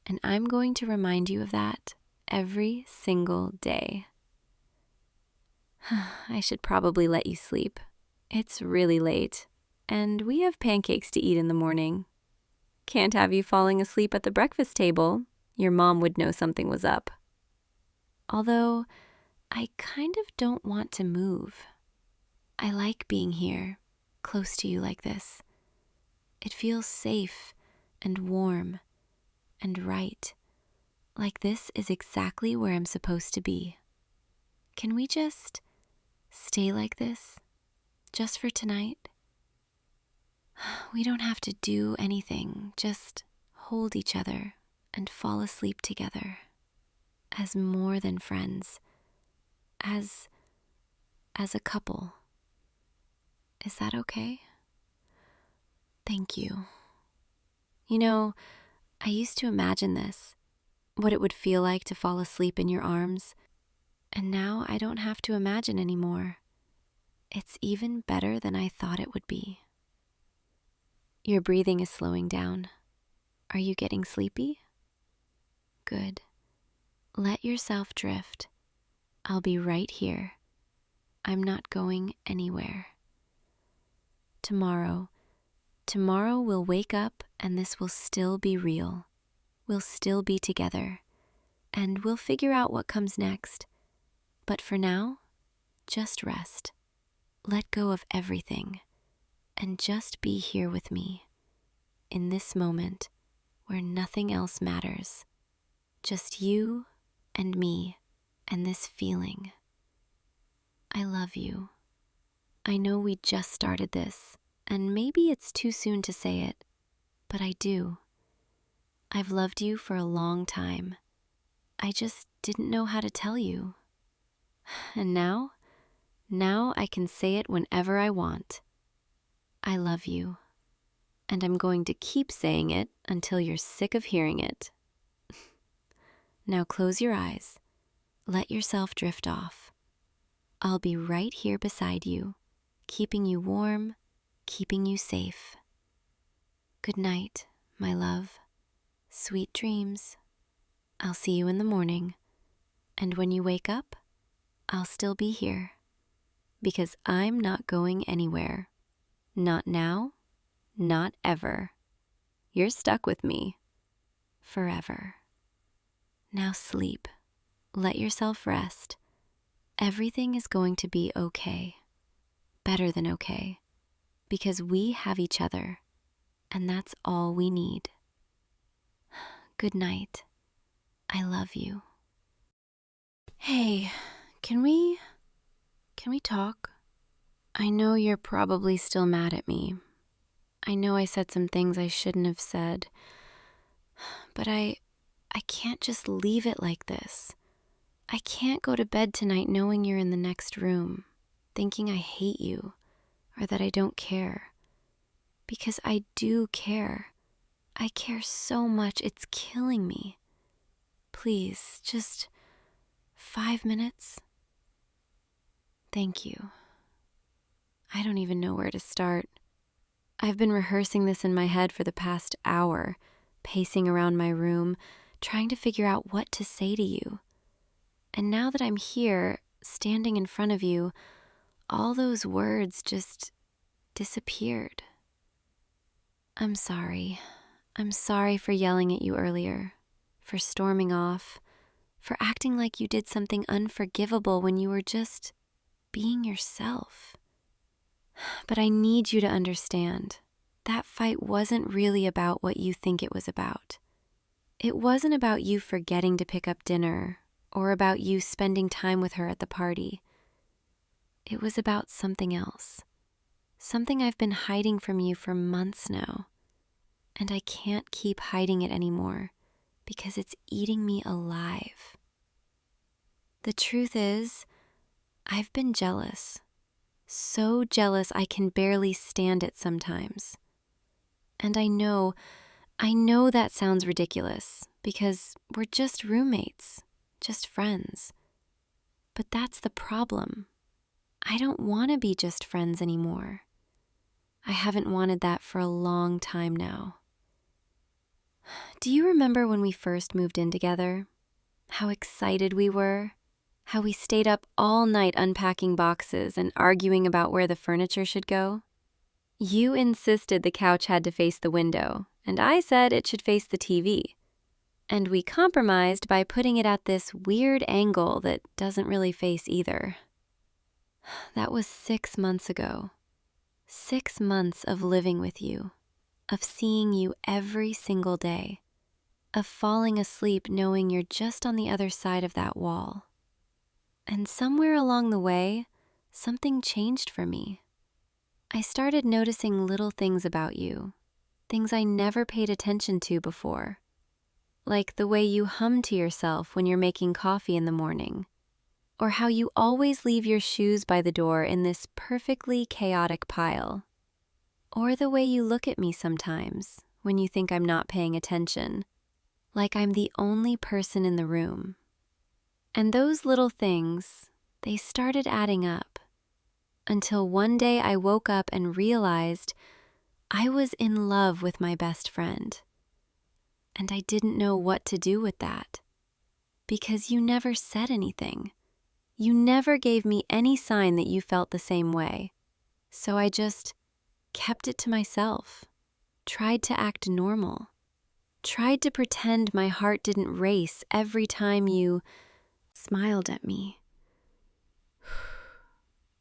and I'm going to remind you of that every single day. I should probably let you sleep. It's really late, and we have pancakes to eat in the morning. Can't have you falling asleep at the breakfast table. Your mom would know something was up. Although, I kind of don't want to move. I like being here, close to you like this. It feels safe and warm and right. Like this is exactly where I'm supposed to be. Can we just stay like this, just for tonight? We don't have to do anything, just hold each other and fall asleep together as more than friends, as a couple. Is that okay? Thank you. You know, I used to imagine this, what it would feel like to fall asleep in your arms, and now I don't have to imagine anymore. It's even better than I thought it would be. Your breathing is slowing down. Are you getting sleepy? Good. Let yourself drift. I'll be right here. I'm not going anywhere. Tomorrow we'll wake up and this will still be real. We'll still be together, and we'll figure out what comes next. But for now, just rest. Let go of everything, and just be here with me, in this moment where nothing else matters. Just you and me and this feeling. I love you. I know we just started this, and maybe it's too soon to say it, but I do. I've loved you for a long time. I just didn't know how to tell you. And now I can say it whenever I want. I love you, and I'm going to keep saying it until you're sick of hearing it. Now close your eyes. Let yourself drift off. I'll be right here beside you, keeping you warm, keeping you safe. Good night, my love. Sweet dreams. I'll see you in the morning, and when you wake up, I'll still be here, because I'm not going anywhere. Not now, not ever. You're stuck with me, forever. Now sleep. Let yourself rest. Everything is going to be okay, better than okay, because we have each other, and that's all we need. Good night. I love you. Hey, can we talk? I know you're probably still mad at me. I know I said some things I shouldn't have said, but I can't just leave it like this. I can't go to bed tonight knowing you're in the next room, thinking I hate you or that I don't care. Because I do care. I care so much, it's killing me. Please, just 5 minutes. Thank you. I don't even know where to start. I've been rehearsing this in my head for the past hour, pacing around my room, trying to figure out what to say to you. And now that I'm here, standing in front of you, all those words just disappeared. I'm sorry. I'm sorry for yelling at you earlier, for storming off, for acting like you did something unforgivable when you were just being yourself. But I need you to understand, that fight wasn't really about what you think it was about. It wasn't about you forgetting to pick up dinner or about you spending time with her at the party. It was about something else, something I've been hiding from you for months now. And I can't keep hiding it anymore because it's eating me alive. The truth is, I've been jealous. So jealous I can barely stand it sometimes. And I know that sounds ridiculous because we're just roommates, just friends. But that's the problem. I don't want to be just friends anymore. I haven't wanted that for a long time now. Do you remember when we first moved in together? How excited we were? How we stayed up all night unpacking boxes and arguing about where the furniture should go? You insisted the couch had to face the window, and I said it should face the TV. And we compromised by putting it at this weird angle that doesn't really face either. That was 6 months ago. 6 months of living with you, of seeing you every single day, of falling asleep knowing you're just on the other side of that wall. And somewhere along the way, something changed for me. I started noticing little things about you, things I never paid attention to before, like the way you hum to yourself when you're making coffee in the morning, or how you always leave your shoes by the door in this perfectly chaotic pile, or the way you look at me sometimes when you think I'm not paying attention, like I'm the only person in the room. And those little things, they started adding up, until one day I woke up and realized I was in love with my best friend. And I didn't know what to do with that, because you never said anything. You never gave me any sign that you felt the same way. So I just kept it to myself, tried to act normal, tried to pretend my heart didn't race every time you smiled at me.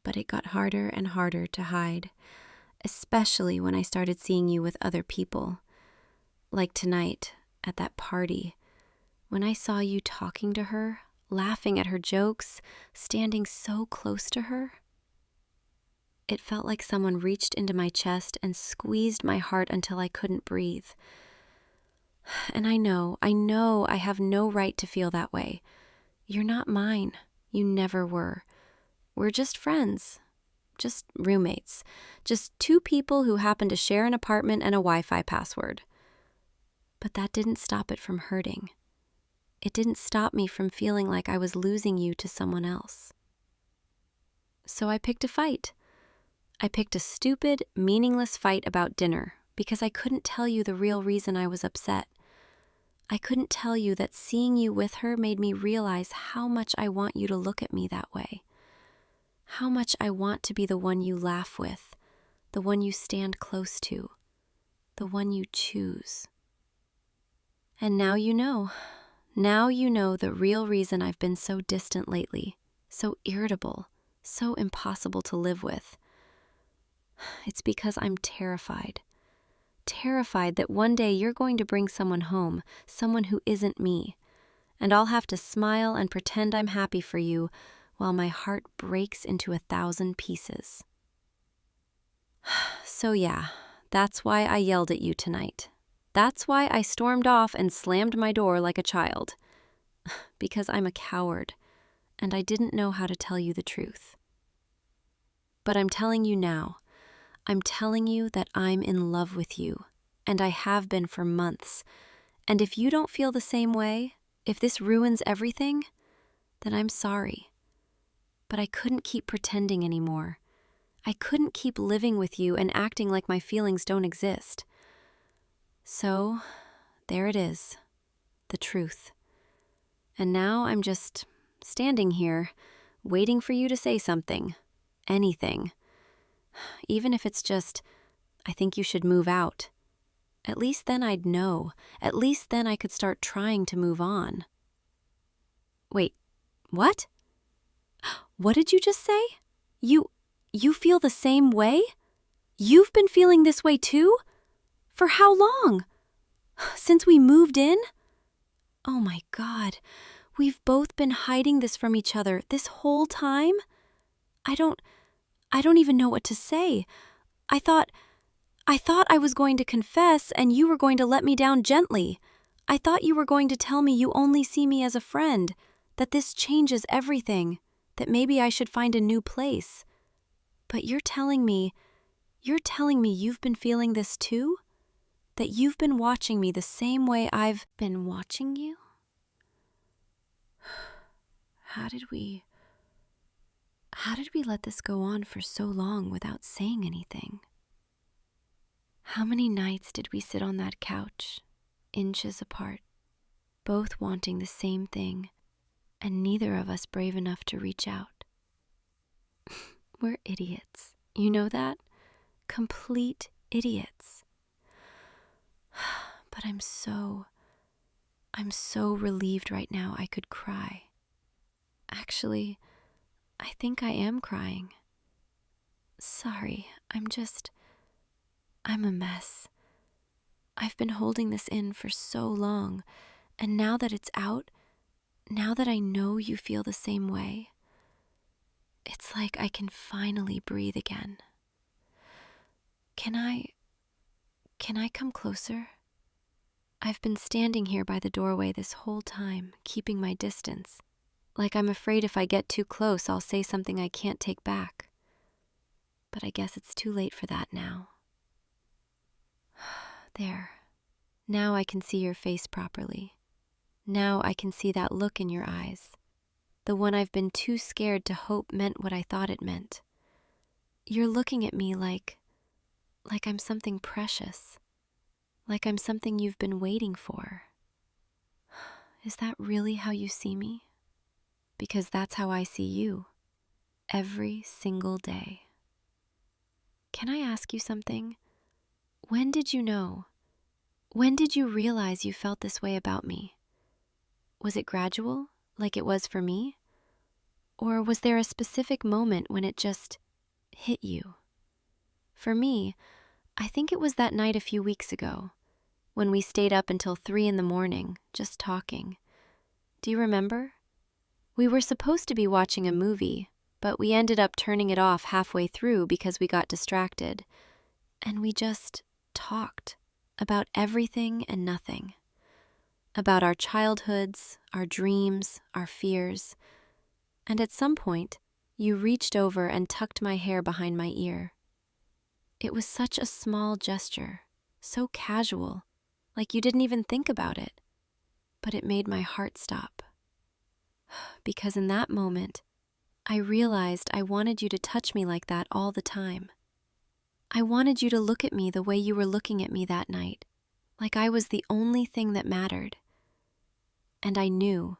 But it got harder and harder to hide, especially when I started seeing you with other people. Like tonight, at that party, when I saw you talking to her, laughing at her jokes, standing so close to her. It felt like someone reached into my chest and squeezed my heart until I couldn't breathe. And I know I have no right to feel that way. You're not mine. You never were. We're just friends. Just roommates. Just two people who happen to share an apartment and a Wi-Fi password. But that didn't stop it from hurting. It didn't stop me from feeling like I was losing you to someone else. So I picked a fight. I picked a stupid, meaningless fight about dinner because I couldn't tell you the real reason I was upset. I couldn't tell you that seeing you with her made me realize how much I want you to look at me that way. How much I want to be the one you laugh with, the one you stand close to, the one you choose. And now you know. Now you know the real reason I've been so distant lately, so irritable, so impossible to live with. It's because I'm terrified. Terrified that one day you're going to bring someone home, someone who isn't me, and I'll have to smile and pretend I'm happy for you while my heart breaks into 1,000 pieces. So yeah, that's why I yelled at you tonight. That's why I stormed off and slammed my door like a child. Because I'm a coward, and I didn't know how to tell you the truth. But I'm telling you now. I'm telling you that I'm in love with you, and I have been for months. And if you don't feel the same way, if this ruins everything, then I'm sorry. But I couldn't keep pretending anymore. I couldn't keep living with you and acting like my feelings don't exist. So, there it is, the truth. And now I'm just standing here, waiting for you to say something, anything. Even if it's just, I think you should move out. At least then I'd know. At least then I could start trying to move on. Wait, what? What did you just say? You feel the same way? You've been feeling this way too? For how long? Since we moved in? Oh my God, we've both been hiding this from each other this whole time? I don't even know what to say. I thought I was going to confess and you were going to let me down gently. I thought you were going to tell me you only see me as a friend, that this changes everything, that maybe I should find a new place. But you're telling me you've been feeling this too? That you've been watching me the same way I've been watching you? How did we let this go on for so long without saying anything? How many nights did we sit on that couch, inches apart, both wanting the same thing, and neither of us brave enough to reach out? We're idiots. You know that? Complete idiots. But I'm so relieved right now I could cry. Actually, I think I am crying. Sorry, I'm a mess. I've been holding this in for so long, and now that it's out, now that I know you feel the same way, it's like I can finally breathe again. Can I come closer? I've been standing here by the doorway this whole time, keeping my distance, like I'm afraid if I get too close, I'll say something I can't take back. But I guess it's too late for that now. There. Now I can see your face properly. Now I can see that look in your eyes. The one I've been too scared to hope meant what I thought it meant. You're looking at me like I'm something precious. Like I'm something you've been waiting for. Is that really how you see me? Because that's how I see you. Every single day. Can I ask you something? When did you know? When did you realize you felt this way about me? Was it gradual, like it was for me? Or was there a specific moment when it just hit you? For me, I think it was that night a few weeks ago, when we stayed up until 3 a.m, just talking. Do you remember? We were supposed to be watching a movie, but we ended up turning it off halfway through because we got distracted. And we just talked about everything and nothing. About our childhoods, our dreams, our fears. And at some point, you reached over and tucked my hair behind my ear. It was such a small gesture, so casual, like you didn't even think about it. But it made my heart stop. Because in that moment, I realized I wanted you to touch me like that all the time. I wanted you to look at me the way you were looking at me that night, like I was the only thing that mattered. And I knew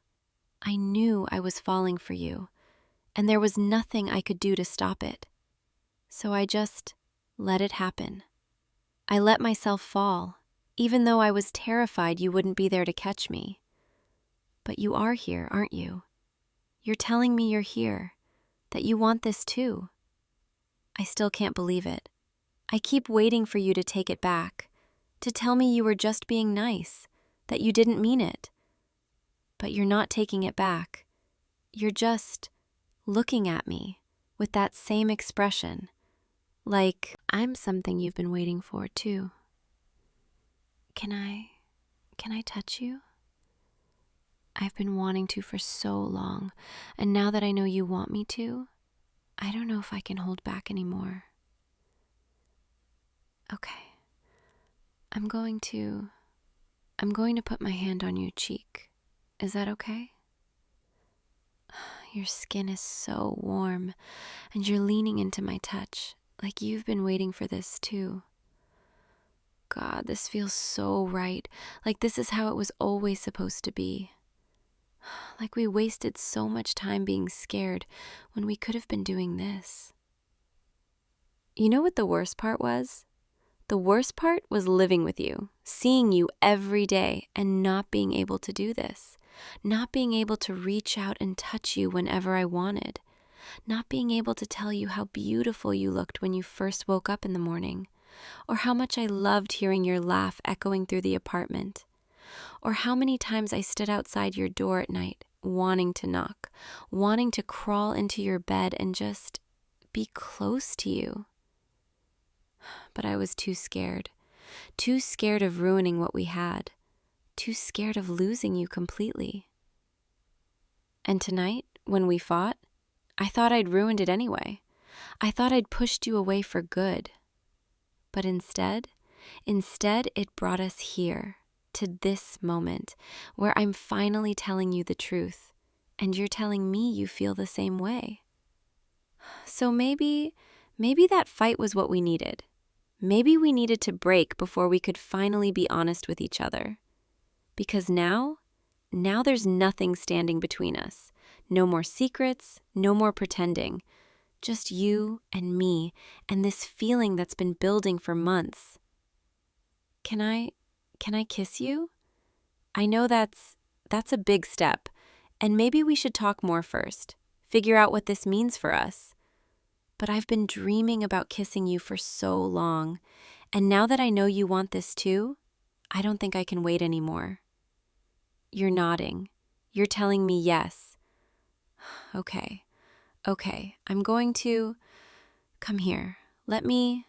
I was falling for you, and there was nothing I could do to stop it. So I just let it happen. I let myself fall, even though I was terrified you wouldn't be there to catch me. But you are here, aren't you? You're telling me you're here, that you want this too. I still can't believe it. I keep waiting for you to take it back, to tell me you were just being nice, that you didn't mean it. But you're not taking it back. You're just looking at me with that same expression, like I'm something you've been waiting for too. Can I touch you? I've been wanting to for so long, and now that I know you want me to, I don't know if I can hold back anymore. Okay. I'm going to put my hand on your cheek. Is that okay? Your skin is so warm, and you're leaning into my touch, like you've been waiting for this too. God, this feels so right, like this is how it was always supposed to be. Like we wasted so much time being scared when we could have been doing this. You know what the worst part was? The worst part was living with you, seeing you every day and not being able to do this, not being able to reach out and touch you whenever I wanted, not being able to tell you how beautiful you looked when you first woke up in the morning, or how much I loved hearing your laugh echoing through the apartment, or how many times I stood outside your door at night, wanting to knock, wanting to crawl into your bed and just be close to you. But I was too scared of ruining what we had, too scared of losing you completely. And tonight, when we fought, I thought I'd ruined it anyway. I thought I'd pushed you away for good. But instead, it brought us here, to this moment, where I'm finally telling you the truth, and you're telling me you feel the same way. So maybe that fight was what we needed. Maybe we needed to break before we could finally be honest with each other. Because now there's nothing standing between us. No more secrets, no more pretending. Just you and me and this feeling that's been building for months. Can I kiss you? I know that's a big step, and maybe we should talk more first. figure out what this means for us. But I've been dreaming about kissing you for so long, and now that I know you want this too, I don't think I can wait anymore. You're nodding. You're telling me yes. Okay, I'm going to... Come here. Let me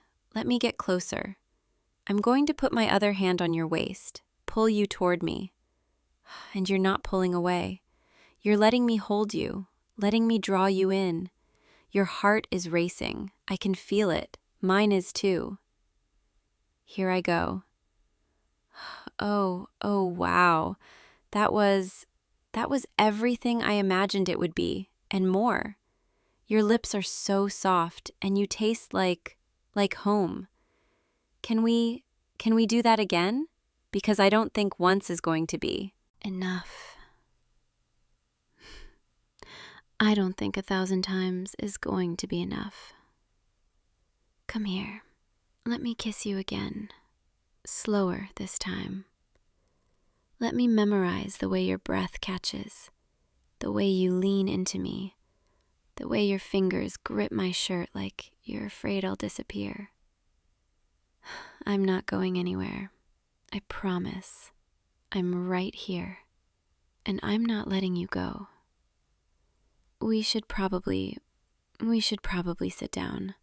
get closer. I'm going to put my other hand on your waist, pull you toward me. And you're not pulling away. You're letting me hold you, letting me draw you in. Your heart is racing. I can feel it. Mine is too. Here I go. Oh, wow. That was everything I imagined it would be, and more. Your lips are so soft, and you taste like home. Can we do that again? Because I don't think once is going to be enough. I don't think 1,000 times is going to be enough. Come here. Let me kiss you again. Slower this time. Let me memorize the way your breath catches, the way you lean into me, the way your fingers grip my shirt like you're afraid I'll disappear. I'm not going anywhere. I promise. I'm right here, and I'm not letting you go. We should probably sit down.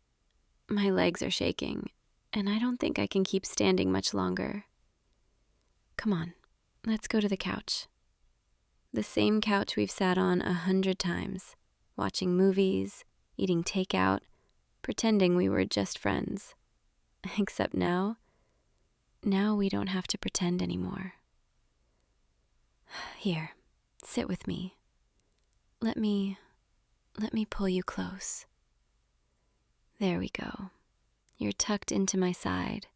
My legs are shaking, and I don't think I can keep standing much longer. Come on, let's go to the couch. The same couch we've sat on 100 times, watching movies, eating takeout, pretending we were just friends. Except now we don't have to pretend anymore. Here, sit with me. Let me pull you close. There we go. You're tucked into my side,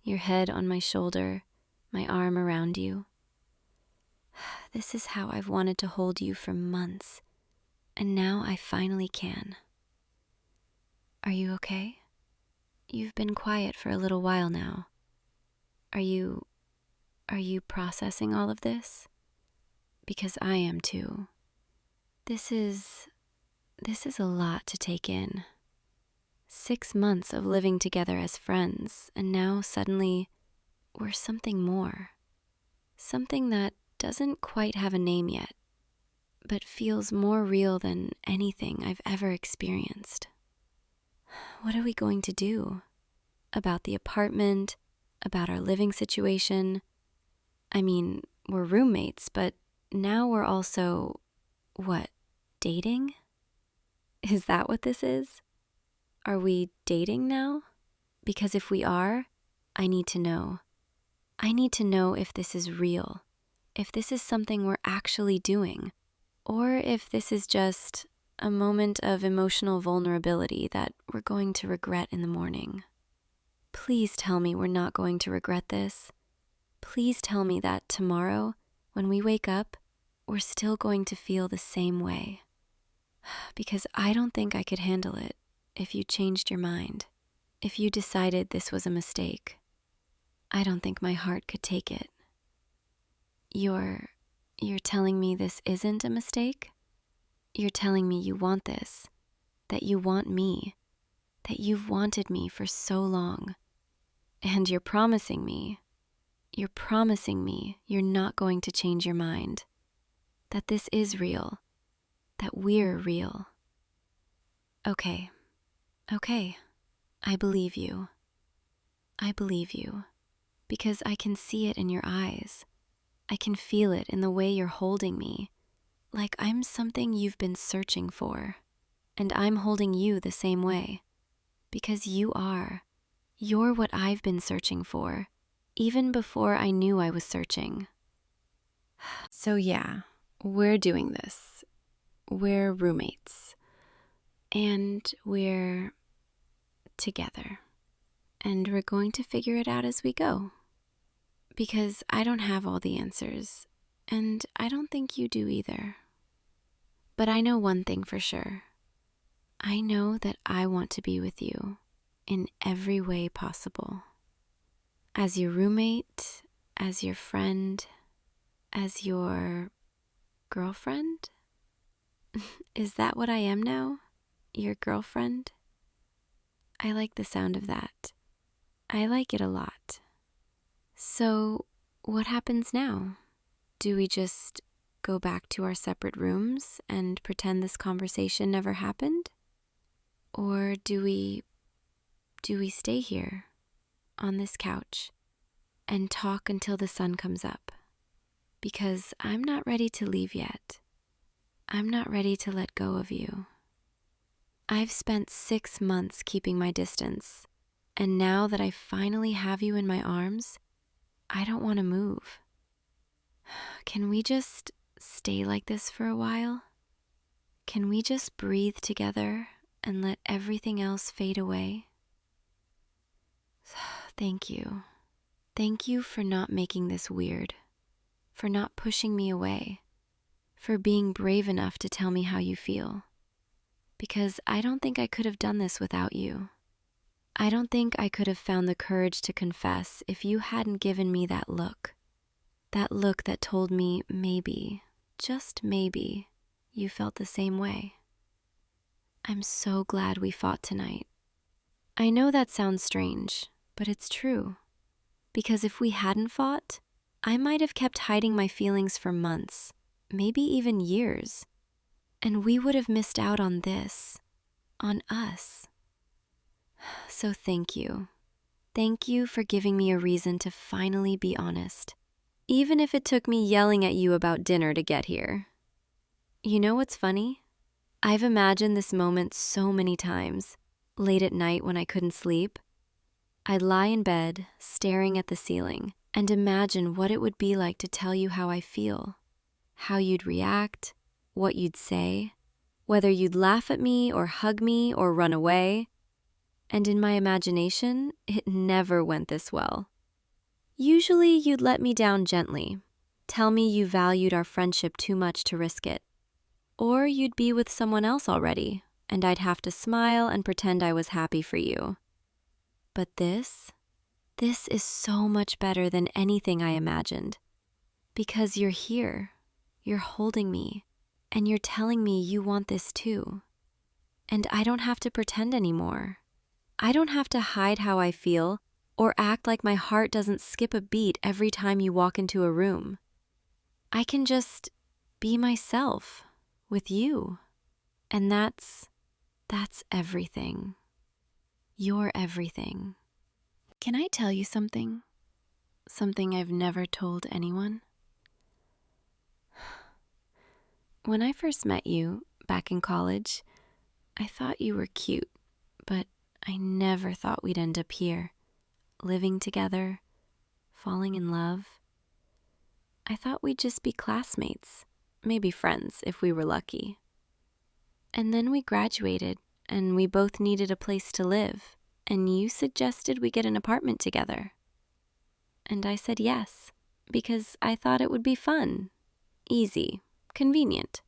your head on my shoulder, my arm around you. This is how I've wanted to hold you for months, and now I finally can. Are you okay? You've been quiet for a little while now. Are you processing all of this? Because I am too. This is a lot to take in. 6 months of living together as friends, and now suddenly we're something more. Something that doesn't quite have a name yet, but feels more real than anything I've ever experienced. What are we going to do? About the apartment, about our living situation. I mean, we're roommates, but now we're also, dating? Is that what this is? Are we dating now? Because if we are, I need to know. I need to know if this is real, if this is something we're actually doing, or if this is just a moment of emotional vulnerability that we're going to regret in the morning. Please tell me we're not going to regret this. Please tell me that tomorrow, when we wake up, we're still going to feel the same way. Because I don't think I could handle it if you changed your mind, if you decided this was a mistake. I don't think my heart could take it. You're telling me this isn't a mistake? You're telling me you want this, that you want me, that you've wanted me for so long. And you're promising me you're not going to change your mind, that this is real, that we're real. Okay, I believe you. Because I can see it in your eyes. I can feel it in the way you're holding me, like I'm something you've been searching for, and I'm holding you the same way, because you are. You're what I've been searching for, even before I knew I was searching. So yeah, we're doing this. We're roommates, and we're together, and we're going to figure it out as we go. Because I don't have all the answers, and I don't think you do either. But I know one thing for sure. I know that I want to be with you in every way possible. As your roommate, as your friend, as your girlfriend. Is that what I am now? Your girlfriend? I like the sound of that. I like it a lot. So, what happens now? Do we just go back to our separate rooms and pretend this conversation never happened? Or do we stay here on this couch and talk until the sun comes up? Because I'm not ready to leave yet. I'm not ready to let go of you. I've spent 6 months keeping my distance, and now that I finally have you in my arms, I don't want to move. Can we just stay like this for a while? Can we just breathe together and let everything else fade away? Thank you. Thank you for not making this weird, for not pushing me away, for being brave enough to tell me how you feel. Because I don't think I could have done this without you. I don't think I could have found the courage to confess if you hadn't given me that look that told me maybe, just maybe, you felt the same way. I'm so glad we fought tonight. I know that sounds strange, but it's true. Because if we hadn't fought, I might have kept hiding my feelings for months, maybe even years. And we would have missed out on this, on us. So thank you. Thank you for giving me a reason to finally be honest, even if it took me yelling at you about dinner to get here. You know what's funny? I've imagined this moment so many times, late at night when I couldn't sleep. I'd lie in bed, staring at the ceiling, and imagine what it would be like to tell you how I feel, how you'd react, what you'd say, whether you'd laugh at me or hug me or run away. And in my imagination, it never went this well. Usually you'd let me down gently, tell me you valued our friendship too much to risk it. Or you'd be with someone else already, and I'd have to smile and pretend I was happy for you. But this is so much better than anything I imagined. Because you're here, you're holding me, and you're telling me you want this too. And I don't have to pretend anymore. I don't have to hide how I feel or act like my heart doesn't skip a beat every time you walk into a room. I can just be myself with you. And that's everything. You're everything. Can I tell you something? Something I've never told anyone? When I first met you back in college, I thought you were cute, but I never thought we'd end up here, living together, falling in love. I thought we'd just be classmates, maybe friends if we were lucky. And then we graduated, and we both needed a place to live, and you suggested we get an apartment together. And I said yes, because I thought it would be fun, easy, convenient.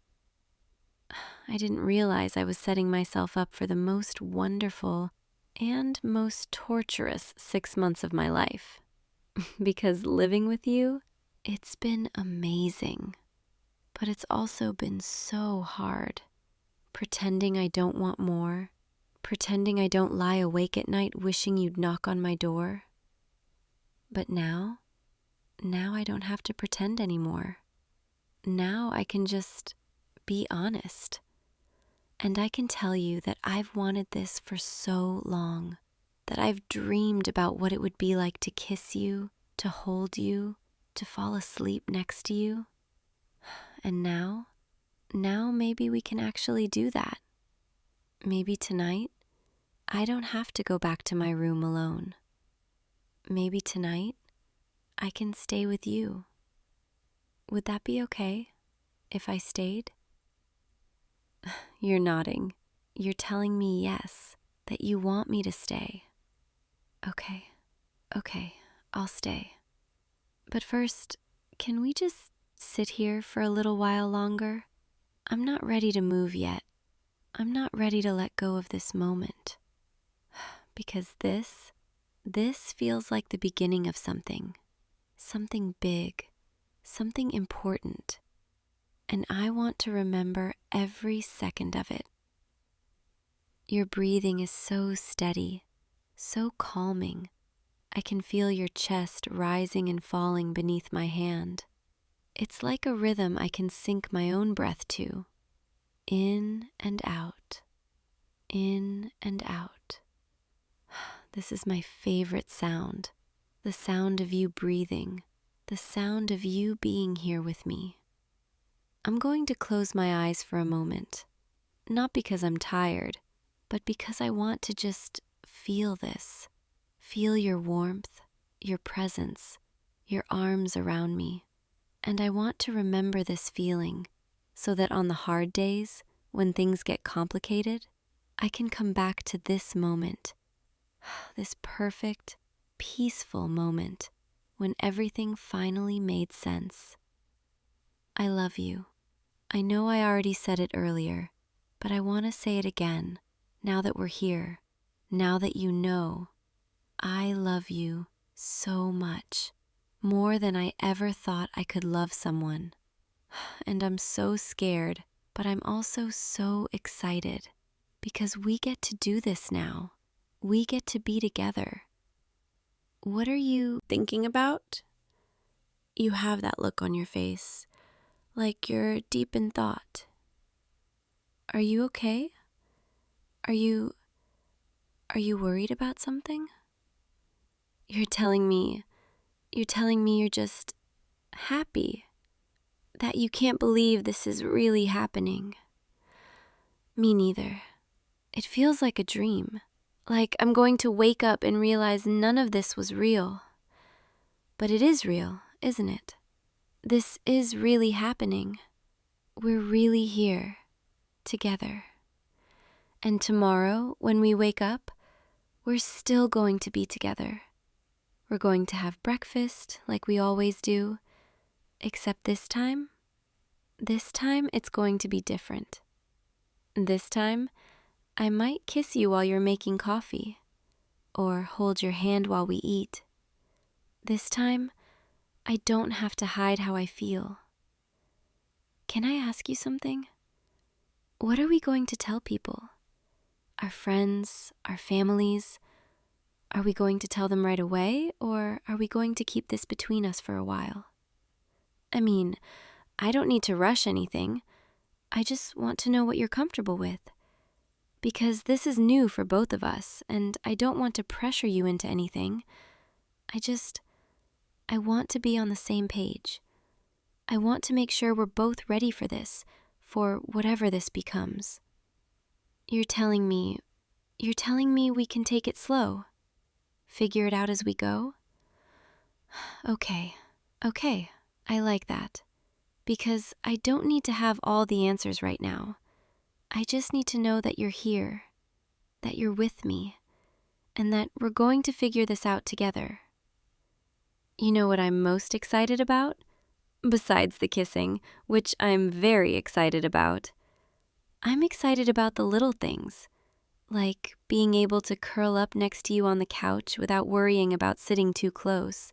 I didn't realize I was setting myself up for the most wonderful and most torturous 6 months of my life. Because living with you, it's been amazing. But it's also been so hard. Pretending I don't want more. Pretending I don't lie awake at night wishing you'd knock on my door. But now I don't have to pretend anymore. Now I can just be honest. And I can tell you that I've wanted this for so long, that I've dreamed about what it would be like to kiss you, to hold you, to fall asleep next to you. And now maybe we can actually do that. Maybe tonight, I don't have to go back to my room alone. Maybe tonight, I can stay with you. Would that be okay if I stayed? You're nodding. You're telling me yes, that you want me to stay. Okay, I'll stay. But first, can we just sit here for a little while longer? I'm not ready to move yet. I'm not ready to let go of this moment. Because this feels like the beginning of something big, something important. and I want to remember every second of it. Your breathing is so steady, so calming. I can feel your chest rising and falling beneath my hand. It's like a rhythm I can sync my own breath to. In and out, in and out. This is my favorite sound, the sound of you breathing, the sound of you being here with me. I'm going to close my eyes for a moment, not because I'm tired, but because I want to just feel this. Feel your warmth, your presence, your arms around me. And I want to remember this feeling so that on the hard days, when things get complicated, I can come back to this moment, this perfect, peaceful moment when everything finally made sense. I love you. I know I already said it earlier, but I want to say it again, now that we're here, now that you know. I love you so much, more than I ever thought I could love someone. And I'm so scared, but I'm also so excited, because we get to do this now. We get to be together. What are you thinking about? You have that look on your face, like you're deep in thought. Are you okay? Are you worried about something? You're telling me you're just happy, that you can't believe this is really happening. Me neither. It feels like a dream, like I'm going to wake up and realize none of this was real. But it is real, isn't it? This is really happening. We're really here, together. And tomorrow, when we wake up, we're still going to be together. We're going to have breakfast like we always do, except this time it's going to be different. This time, I might kiss you while you're making coffee, or hold your hand while we eat. This time, I don't have to hide how I feel. Can I ask you something? What are we going to tell people? Our friends, our families? Are we going to tell them right away, or are we going to keep this between us for a while? I mean, I don't need to rush anything. I just want to know what you're comfortable with. Because this is new for both of us, and I don't want to pressure you into anything. I want to be on the same page. I want to make sure we're both ready for this, for whatever this becomes. You're telling me we can take it slow, figure it out as we go? Okay, I like that. Because I don't need to have all the answers right now. I just need to know that you're here, that you're with me, and that we're going to figure this out together. You know what I'm most excited about? Besides the kissing, which I'm very excited about. I'm excited about the little things, like being able to curl up next to you on the couch without worrying about sitting too close,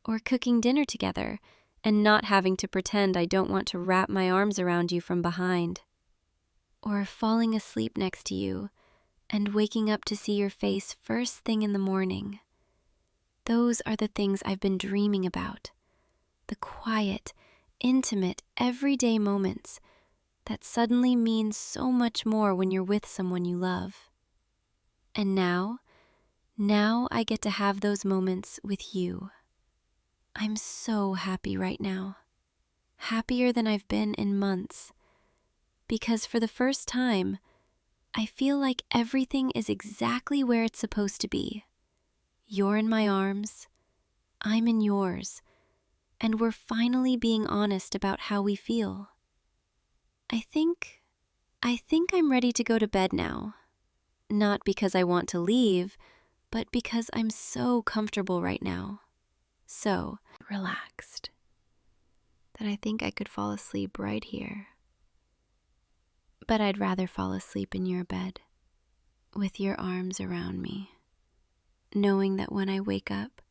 or cooking dinner together and not having to pretend I don't want to wrap my arms around you from behind, or falling asleep next to you and waking up to see your face first thing in the morning. Those are the things I've been dreaming about. The quiet, intimate, everyday moments that suddenly mean so much more when you're with someone you love. And now I get to have those moments with you. I'm so happy right now. Happier than I've been in months. Because for the first time, I feel like everything is exactly where it's supposed to be. You're in my arms, I'm in yours, and we're finally being honest about how we feel. I think I'm ready to go to bed now. Not because I want to leave, but because I'm so comfortable right now. So relaxed that I think I could fall asleep right here. But I'd rather fall asleep in your bed, with your arms around me, knowing that when I wake up,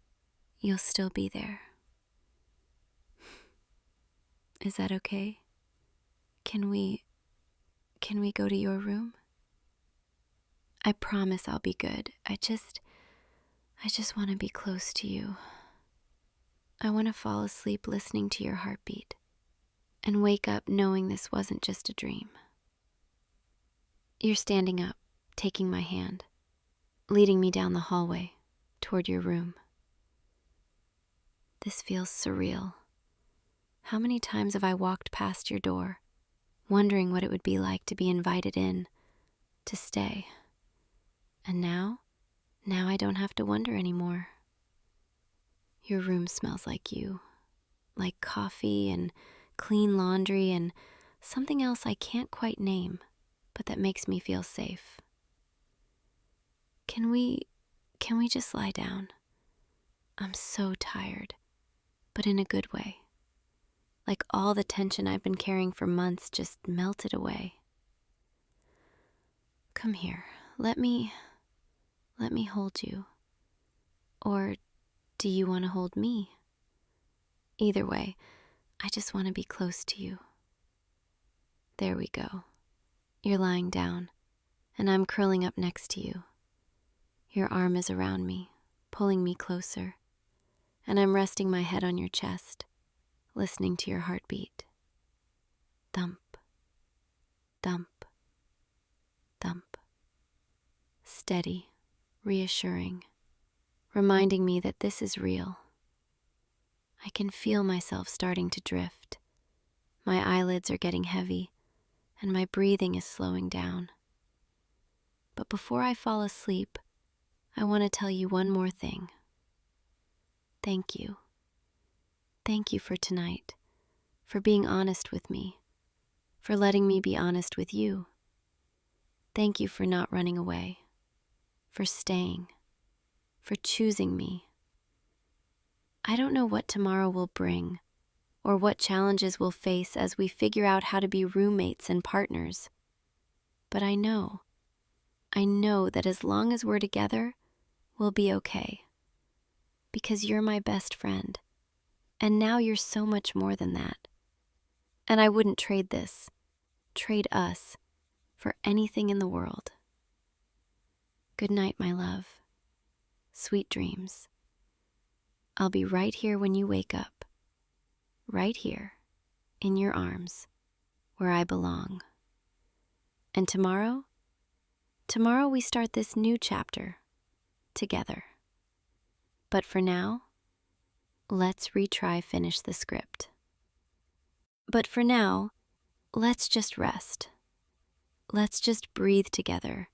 you'll still be there. Is that okay? Can we go to your room? I promise I'll be good. I just want to be close to you. I want to fall asleep listening to your heartbeat and wake up knowing this wasn't just a dream. You're standing up, taking my hand, leading me down the hallway toward your room. This feels surreal. How many times have I walked past your door, wondering what it would be like to be invited in, to stay. And now I don't have to wonder anymore. Your room smells like you, like coffee and clean laundry and something else I can't quite name, but that makes me feel safe. Can we just lie down? I'm so tired, but in a good way. Like all the tension I've been carrying for months just melted away. Come here, let me hold you. Or do you want to hold me? Either way, I just want to be close to you. There we go. You're lying down, and I'm curling up next to you. Your arm is around me, pulling me closer, and I'm resting my head on your chest, listening to your heartbeat. Thump, thump, thump. Steady, reassuring, reminding me that this is real. I can feel myself starting to drift. My eyelids are getting heavy, and my breathing is slowing down. But before I fall asleep, I want to tell you one more thing. Thank you. Thank you for tonight, for being honest with me, for letting me be honest with you. Thank you for not running away, for staying, for choosing me. I don't know what tomorrow will bring, or what challenges we'll face as we figure out how to be roommates and partners. But I know that as long as we're together, we'll be okay. Because you're my best friend, and now you're so much more than that. And I wouldn't trade us, for anything in the world. Good night, my love. Sweet dreams. I'll be right here when you wake up. Right here, in your arms, where I belong. And tomorrow we start this new chapter, together. But for now, let's finish the script. But for now, let's just rest. Let's just breathe together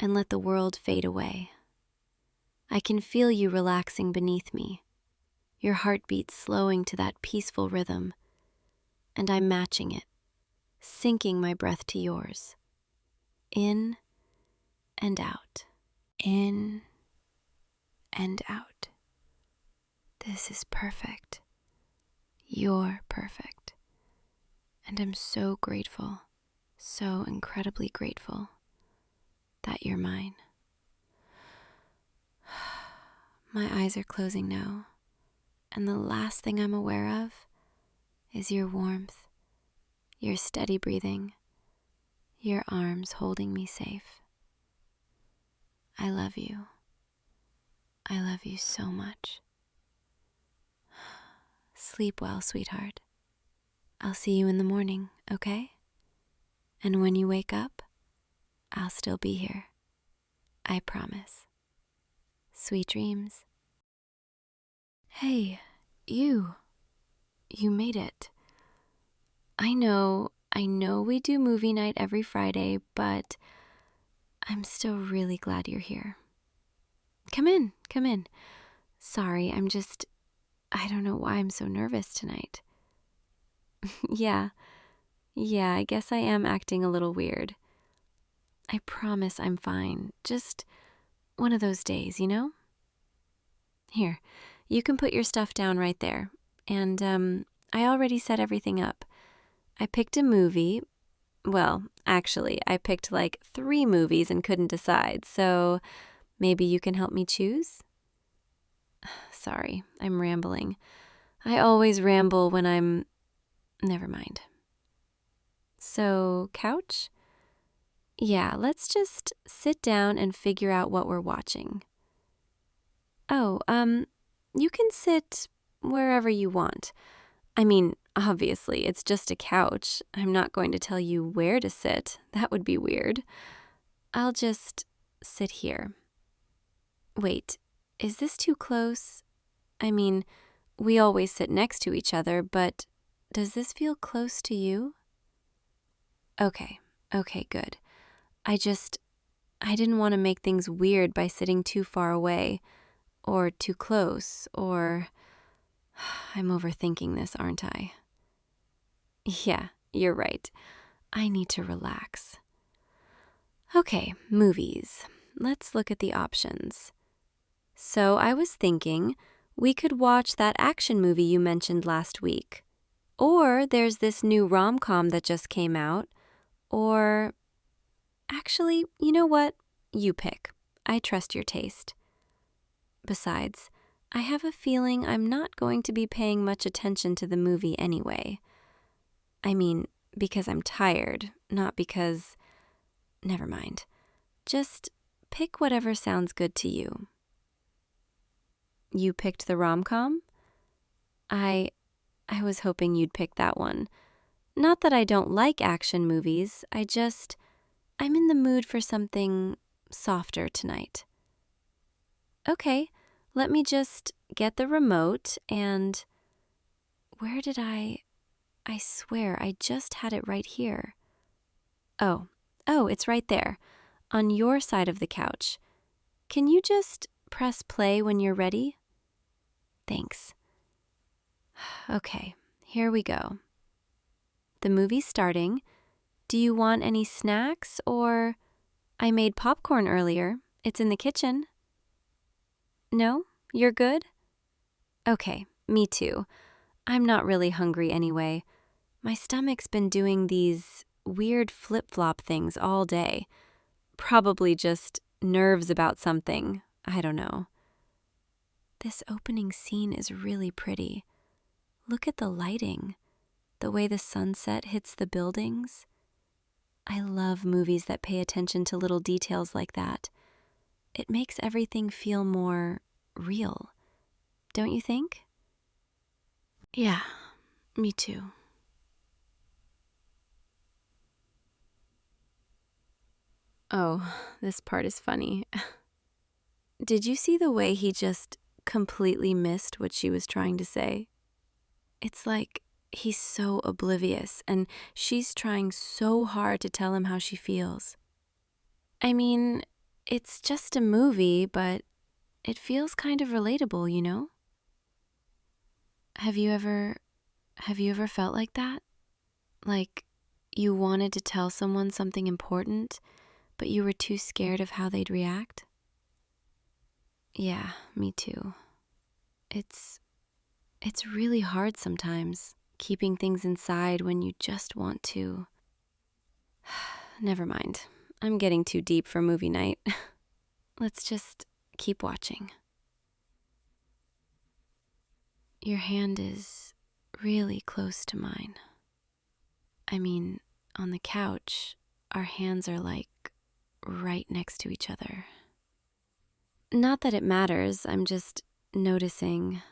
and let the world fade away. I can feel you relaxing beneath me, your heartbeat slowing to that peaceful rhythm, and I'm matching it, syncing my breath to yours. In and out. In and out. This is perfect. You're perfect. And I'm so grateful, so incredibly grateful that you're mine. My eyes are closing now, and the last thing I'm aware of is your warmth, your steady breathing, your arms holding me safe. I love you. I love you so much. Sleep well, sweetheart. I'll see you in the morning, okay? And when you wake up, I'll still be here. I promise. Sweet dreams. Hey, you made it. I know we do movie night every Friday, but I'm still really glad you're here. Come in. Sorry, I don't know why I'm so nervous tonight. Yeah, I guess I am acting a little weird. I promise I'm fine. Just one of those days, you know? Here, you can put your stuff down right there. And, I already set everything up. I picked a movie. Well, actually, I picked like 3 movies and couldn't decide, so maybe you can help me choose? Sorry, I'm rambling. I always ramble when never mind. So, couch? Yeah, let's just sit down and figure out what we're watching. Oh, you can sit wherever you want. I mean, obviously, it's just a couch. I'm not going to tell you where to sit. That would be weird. I'll just sit here. Wait, is this too close? I mean, we always sit next to each other, but does this feel close to you? Okay, good. I didn't want to make things weird by sitting too far away, or too close, or I'm overthinking this, aren't I? Yeah, you're right. I need to relax. Okay, movies. Let's look at the options. So I was thinking we could watch that action movie you mentioned last week. Or there's this new rom-com that just came out. Or actually, you know what? You pick. I trust your taste. Besides, I have a feeling I'm not going to be paying much attention to the movie anyway. I mean, because I'm tired, not because... Never mind. Just pick whatever sounds good to you. You picked the rom-com? I was hoping you'd pick that one. Not that I don't like action movies, I'm in the mood for something softer tonight. Okay, let me just get the remote and... Where did I swear I just had it right here. Oh, it's right there, on your side of the couch. Can you just press play when you're ready? Thanks. Okay, here we go. The movie's starting. Do you want any snacks or... I made popcorn earlier. It's in the kitchen. No? You're good? Okay, me too. I'm not really hungry anyway. My stomach's been doing these weird flip-flop things all day. Probably just nerves about something. I don't know. This opening scene is really pretty. Look at the lighting, the way the sunset hits the buildings. I love movies that pay attention to little details like that. It makes everything feel more real, don't you think? Yeah, me too. Oh, this part is funny. Did you see the way he just completely missed what she was trying to say? It's like he's so oblivious and she's trying so hard to tell him how she feels. I mean, it's just a movie, but it feels kind of relatable, you know? Have you ever felt like that? Like you wanted to tell someone something important, but you were too scared of how they'd react? Yeah, me too. It's really hard sometimes, keeping things inside when you just want to. Never mind. I'm getting too deep for movie night. Let's just keep watching. Your hand is really close to mine. I mean, on the couch, our hands are like right next to each other. Not that it matters, I'm just noticing.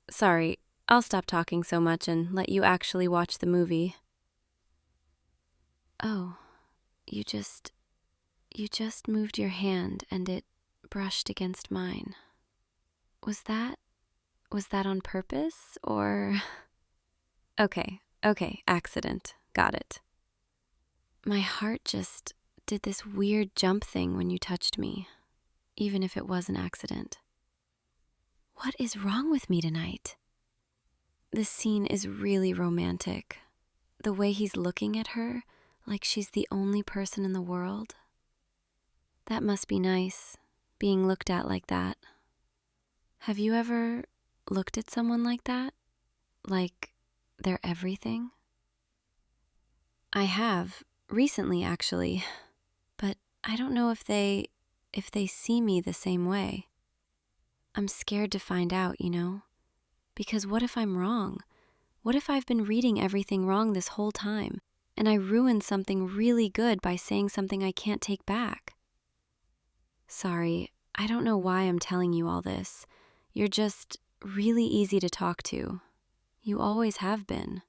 Sorry, I'll stop talking so much and let you actually watch the movie. Oh, you just moved your hand and it brushed against mine. Was that on purpose or... Okay, accident. Got it. My heart just did this weird jump thing when you touched me, even if it was an accident. What is wrong with me tonight? This scene is really romantic. The way he's looking at her, like she's the only person in the world. That must be nice, being looked at like that. Have you ever looked at someone like that? Like they're everything? I have, recently actually, but I don't know if they see me the same way. I'm scared to find out, you know? Because what if I'm wrong? What if I've been reading everything wrong this whole time? and I ruined something really good by saying something I can't take back. Sorry, I don't know why I'm telling you all this. You're just really easy to talk to. You always have been.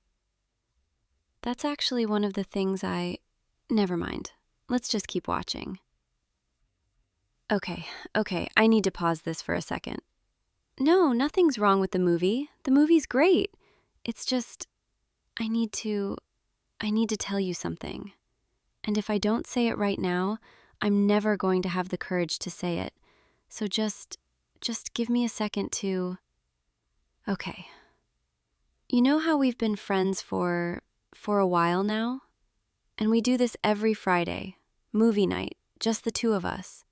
That's actually one of the things Never mind. Let's just keep watching. Okay, I need to pause this for a second. No, nothing's wrong with the movie. The movie's great. It's just, I need to tell you something. And if I don't say it right now, I'm never going to have the courage to say it. So just give me a second to... Okay. You know how we've been friends for a while now? And we do this every Friday, movie night, just the two of us.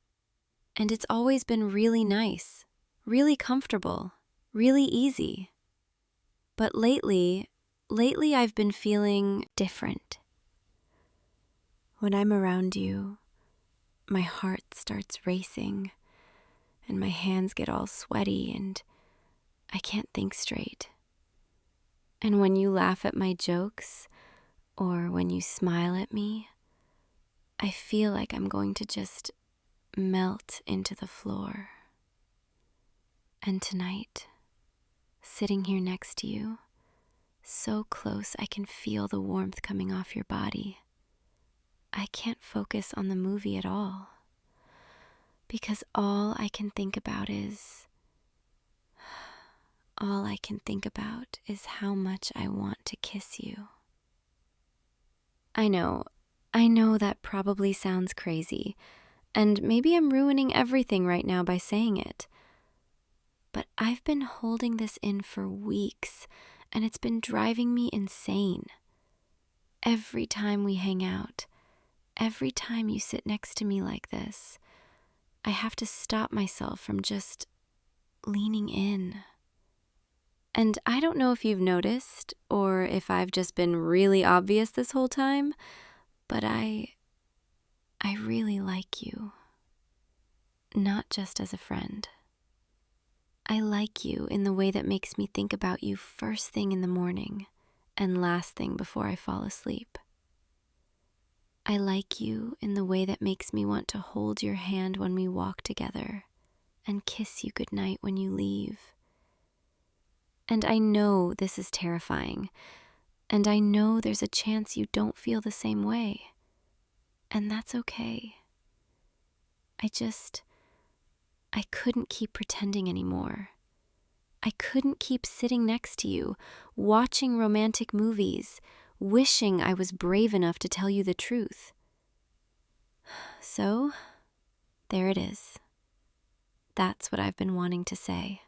And it's always been really nice, really comfortable, really easy. But lately I've been feeling different. When I'm around you, my heart starts racing, and my hands get all sweaty, and I can't think straight. And when you laugh at my jokes, or when you smile at me, I feel like I'm going to just melt into the floor. And tonight, sitting here next to you, so close I can feel the warmth coming off your body, I can't focus on the movie at all, because all I can think about is how much I want to kiss you. I know that probably sounds crazy, and maybe I'm ruining everything right now by saying it. But I've been holding this in for weeks, and it's been driving me insane. Every time we hang out, every time you sit next to me like this, I have to stop myself from just leaning in. And I don't know if you've noticed, or if I've just been really obvious this whole time, but I really like you. Not just as a friend. I like you in the way that makes me think about you first thing in the morning and last thing before I fall asleep. I like you in the way that makes me want to hold your hand when we walk together and kiss you goodnight when you leave. And I know this is terrifying, and I know there's a chance you don't feel the same way, and that's okay. I couldn't keep pretending anymore. I couldn't keep sitting next to you, watching romantic movies, wishing I was brave enough to tell you the truth. So, there it is. That's what I've been wanting to say.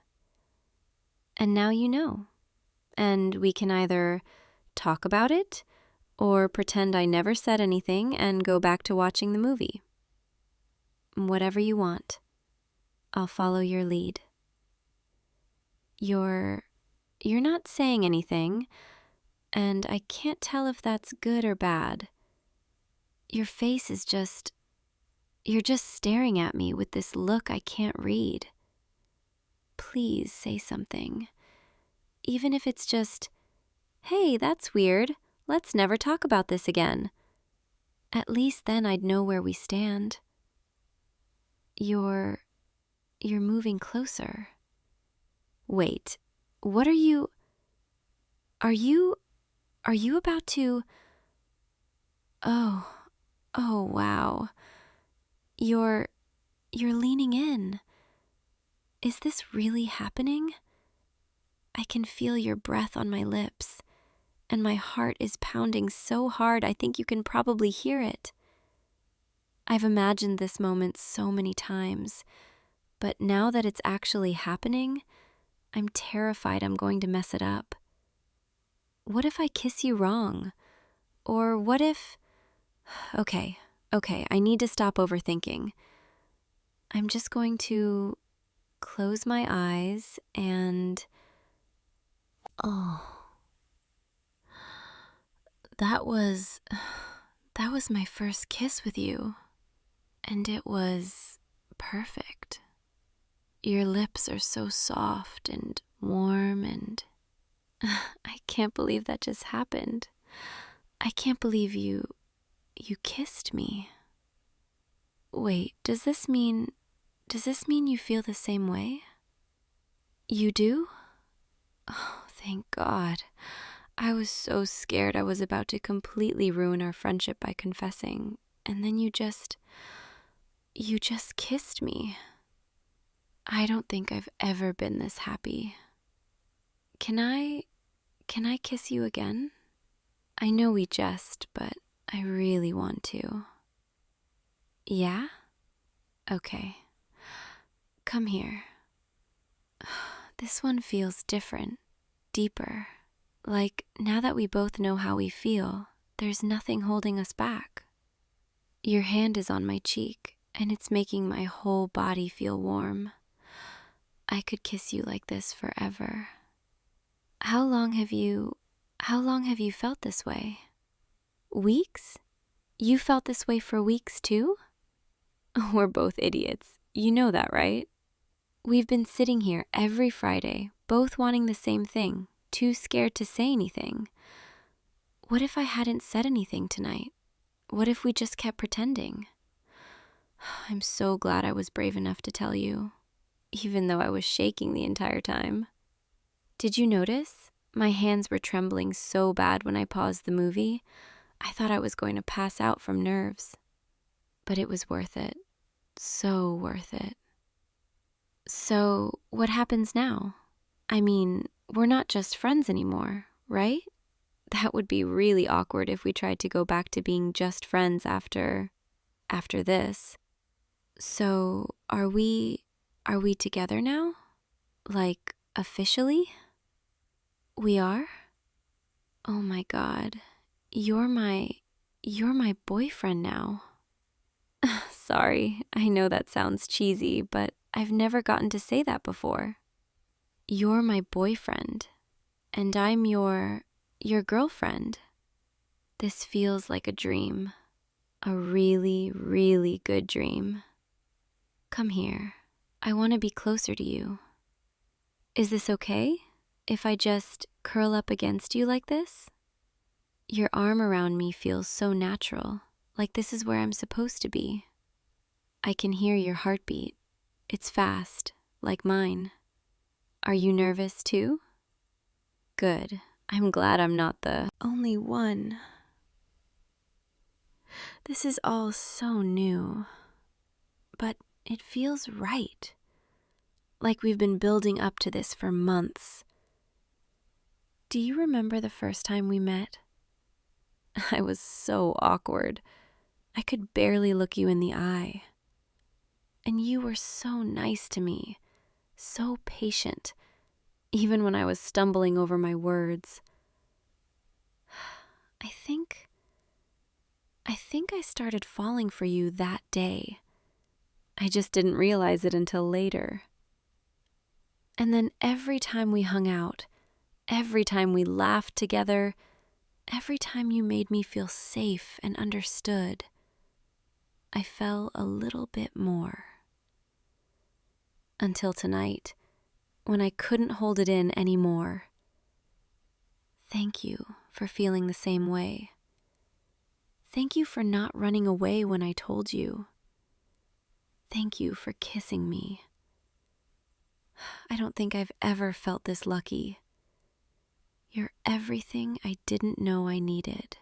And now you know. And we can either talk about it, or pretend I never said anything and go back to watching the movie. Whatever you want. I'll follow your lead. You're not saying anything, and I can't tell if that's good or bad. Your face is you're just staring at me with this look I can't read. Please say something. Even if it's just, hey, that's weird. Let's never talk about this again. At least then I'd know where we stand. You're moving closer. Wait, what are you about to... Oh, wow. You're leaning in. Is this really happening? I can feel your breath on my lips, and my heart is pounding so hard I think you can probably hear it. I've imagined this moment so many times, but now that it's actually happening, I'm terrified I'm going to mess it up. What if I kiss you wrong? Or what if... Okay, I need to stop overthinking. I'm just going to close my eyes and... Oh... That was my first kiss with you, and it was perfect. Your lips are so soft and warm, and I can't believe that just happened. I can't believe you kissed me. Wait, does this mean you feel the same way? You do? Oh, thank God. I was so scared I was about to completely ruin our friendship by confessing, and then you just kissed me. I don't think I've ever been this happy. Can I kiss you again? I know we jest, but I really want to. Yeah? Okay. Come here. This one feels different, deeper. Like, now that we both know how we feel, there's nothing holding us back. Your hand is on my cheek, and it's making my whole body feel warm. I could kiss you like this forever. How long have you felt this way? Weeks? You felt this way for weeks too? We're both idiots. You know that, right? We've been sitting here every Friday, both wanting the same thing, too scared to say anything. What if I hadn't said anything tonight? What if we just kept pretending? I'm so glad I was brave enough to tell you, even though I was shaking the entire time. Did you notice? My hands were trembling so bad when I paused the movie. I thought I was going to pass out from nerves. But it was worth it. So worth it. So, what happens now? I mean, we're not just friends anymore, right? That would be really awkward if we tried to go back to being just friends after this. So, are we together now? Like, officially? We are? Oh my God. You're my boyfriend now. Sorry, I know that sounds cheesy, but I've never gotten to say that before. You're my boyfriend, and I'm your girlfriend. This feels like a dream, a really, really good dream. Come here. I want to be closer to you. Is this okay if I just curl up against you like this? Your arm around me feels so natural, like this is where I'm supposed to be. I can hear your heartbeat. It's fast, like mine. Are you nervous too? Good. I'm glad I'm not the only one. This is all so new, but it feels right. Like we've been building up to this for months. Do you remember the first time we met? I was so awkward. I could barely look you in the eye. And you were so nice to me, so patient, even when I was stumbling over my words. I think I started falling for you that day. I just didn't realize it until later. And then every time we hung out, every time we laughed together, every time you made me feel safe and understood, I fell a little bit more. Until tonight, when I couldn't hold it in anymore. Thank you for feeling the same way. Thank you for not running away when I told you. Thank you for kissing me. I don't think I've ever felt this lucky. You're everything I didn't know I needed.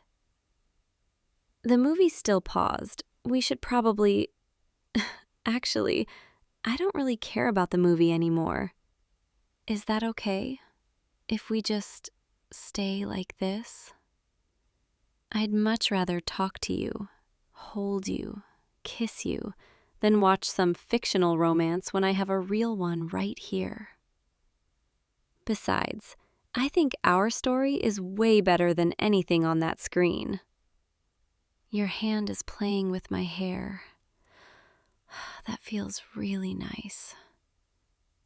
The movie's still paused. We should probably... Actually, I don't really care about the movie anymore. Is that okay? If we just stay like this? I'd much rather talk to you, hold you, kiss you, than watch some fictional romance when I have a real one right here. Besides, I think our story is way better than anything on that screen. Your hand is playing with my hair. That feels really nice.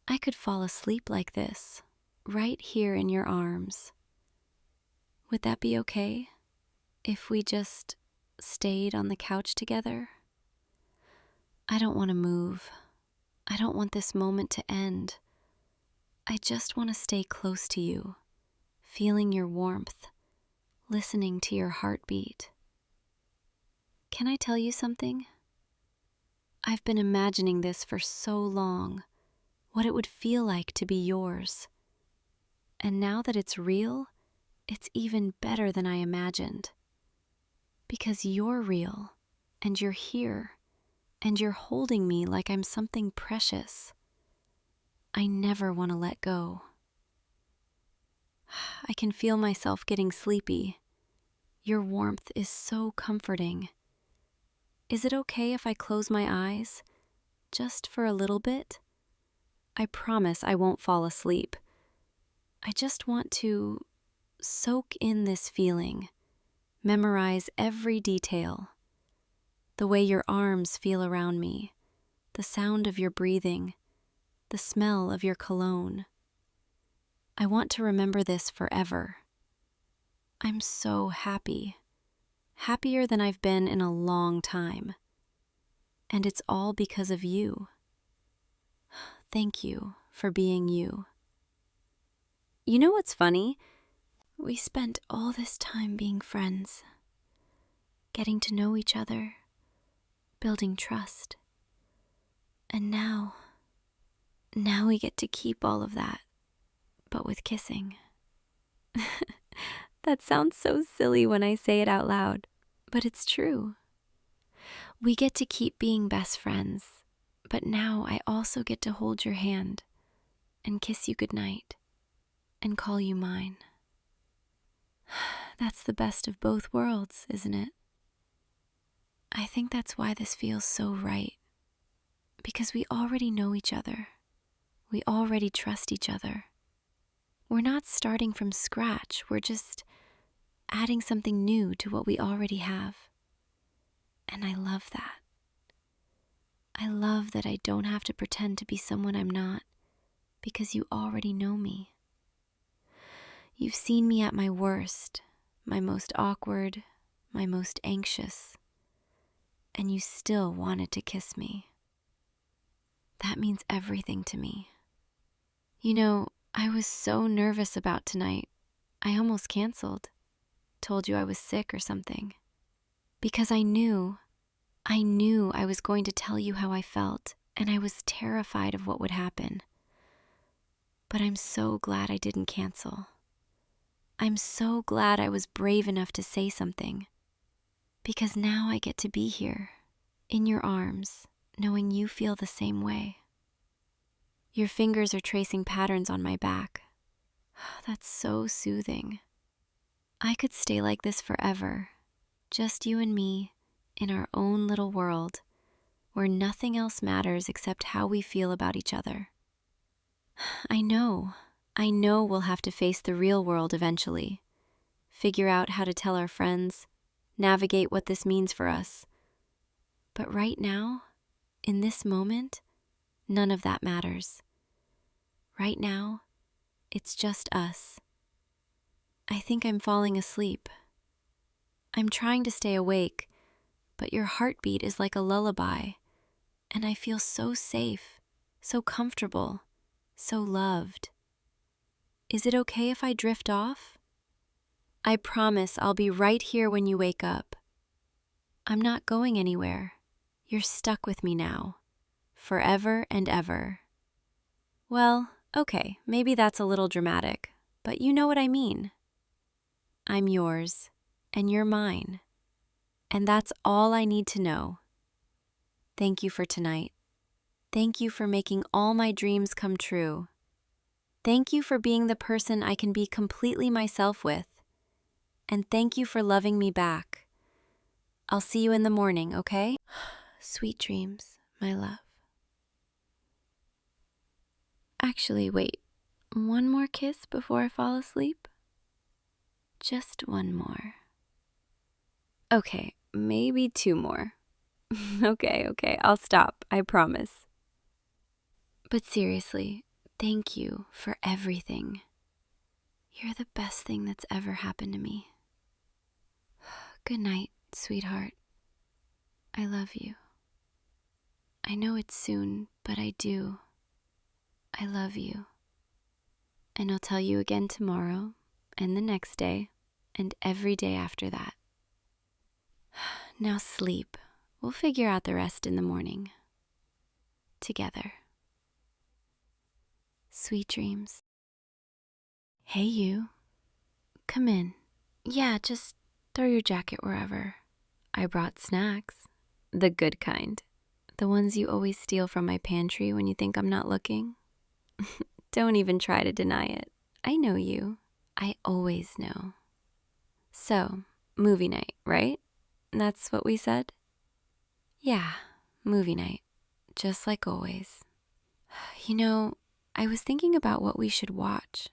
I could fall asleep like this, right here in your arms. Would that be okay if we just stayed on the couch together? I don't want to move. I don't want this moment to end. I just want to stay close to you, feeling your warmth, listening to your heartbeat. Can I tell you something? I've been imagining this for so long, what it would feel like to be yours. And now that it's real, it's even better than I imagined. Because you're real, and you're here, and you're holding me like I'm something precious. I never want to let go. I can feel myself getting sleepy. Your warmth is so comforting. Is it okay if I close my eyes? Just for a little bit? I promise I won't fall asleep. I just want to soak in this feeling, memorize every detail. The way your arms feel around me, the sound of your breathing, the smell of your cologne. I want to remember this forever. I'm so happy. Happier than I've been in a long time. And it's all because of you. Thank you for being you. You know what's funny? We spent all this time being friends, getting to know each other, building trust. And now we get to keep all of that, but with kissing. That sounds so silly when I say it out loud, but it's true. We get to keep being best friends, but now I also get to hold your hand and kiss you goodnight and call you mine. That's the best of both worlds, isn't it? I think that's why this feels so right, because we already know each other. We already trust each other. We're not starting from scratch, we're just adding something new to what we already have. And I love that. I love that I don't have to pretend to be someone I'm not, because you already know me. You've seen me at my worst, my most awkward, my most anxious, and you still wanted to kiss me. That means everything to me. You know, I was so nervous about tonight, I almost canceled. Told you I was sick or something. Because I knew I was going to tell you how I felt, and I was terrified of what would happen. But I'm so glad I didn't cancel. I'm so glad I was brave enough to say something. Because now I get to be here, in your arms, knowing you feel the same way. Your fingers are tracing patterns on my back. That's so soothing. I could stay like this forever, just you and me, in our own little world, where nothing else matters except how we feel about each other. I know we'll have to face the real world eventually, figure out how to tell our friends, navigate what this means for us. But right now, in this moment, none of that matters. Right now, it's just us. I think I'm falling asleep. I'm trying to stay awake, but your heartbeat is like a lullaby, and I feel so safe, so comfortable, so loved. Is it okay if I drift off? I promise I'll be right here when you wake up. I'm not going anywhere. You're stuck with me now, forever and ever. Well, okay, maybe that's a little dramatic, but you know what I mean. I'm yours, and you're mine, and that's all I need to know. Thank you for tonight. Thank you for making all my dreams come true. Thank you for being the person I can be completely myself with. And thank you for loving me back. I'll see you in the morning, okay? Sweet dreams, my love. Actually, wait. One more kiss before I fall asleep? Just one more. Okay, maybe two more. Okay, I'll stop, I promise. But seriously, thank you for everything. You're the best thing that's ever happened to me. Good night, sweetheart. I love you. I know it's soon, but I do. I love you. And I'll tell you again tomorrow, and the next day, and every day after that. Now sleep. We'll figure out the rest in the morning. Together. Sweet dreams. Hey, you. Come in. Yeah, just throw your jacket wherever. I brought snacks. The good kind. The ones you always steal from my pantry when you think I'm not looking. Don't even try to deny it. I know you. I always know. So, movie night, right? That's what we said? Yeah, movie night. Just like always. You know, I was thinking about what we should watch.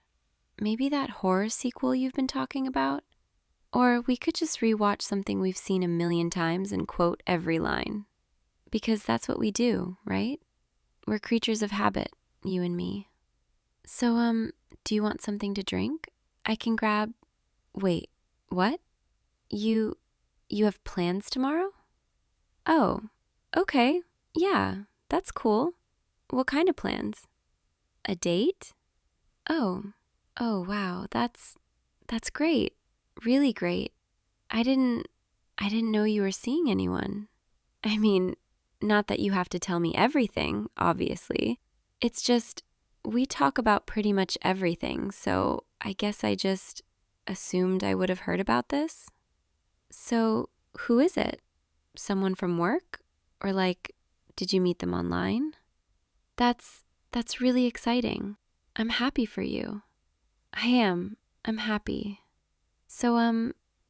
Maybe that horror sequel you've been talking about? Or we could just rewatch something we've seen a million times and quote every line. Because that's what we do, right? We're creatures of habit, you and me. So, do you want something to drink? I can grab... Wait, what? You have plans tomorrow? Oh, okay. Yeah, that's cool. What kind of plans? A date? Oh, wow, that's great. Really great. I didn't know you were seeing anyone. I mean, not that you have to tell me everything, obviously. It's just, we talk about pretty much everything, so I guess I just assumed I would have heard about this. So, who is it? Someone from work? Or like, did you meet them online? That's really exciting. I'm happy for you. I am. I'm happy. So,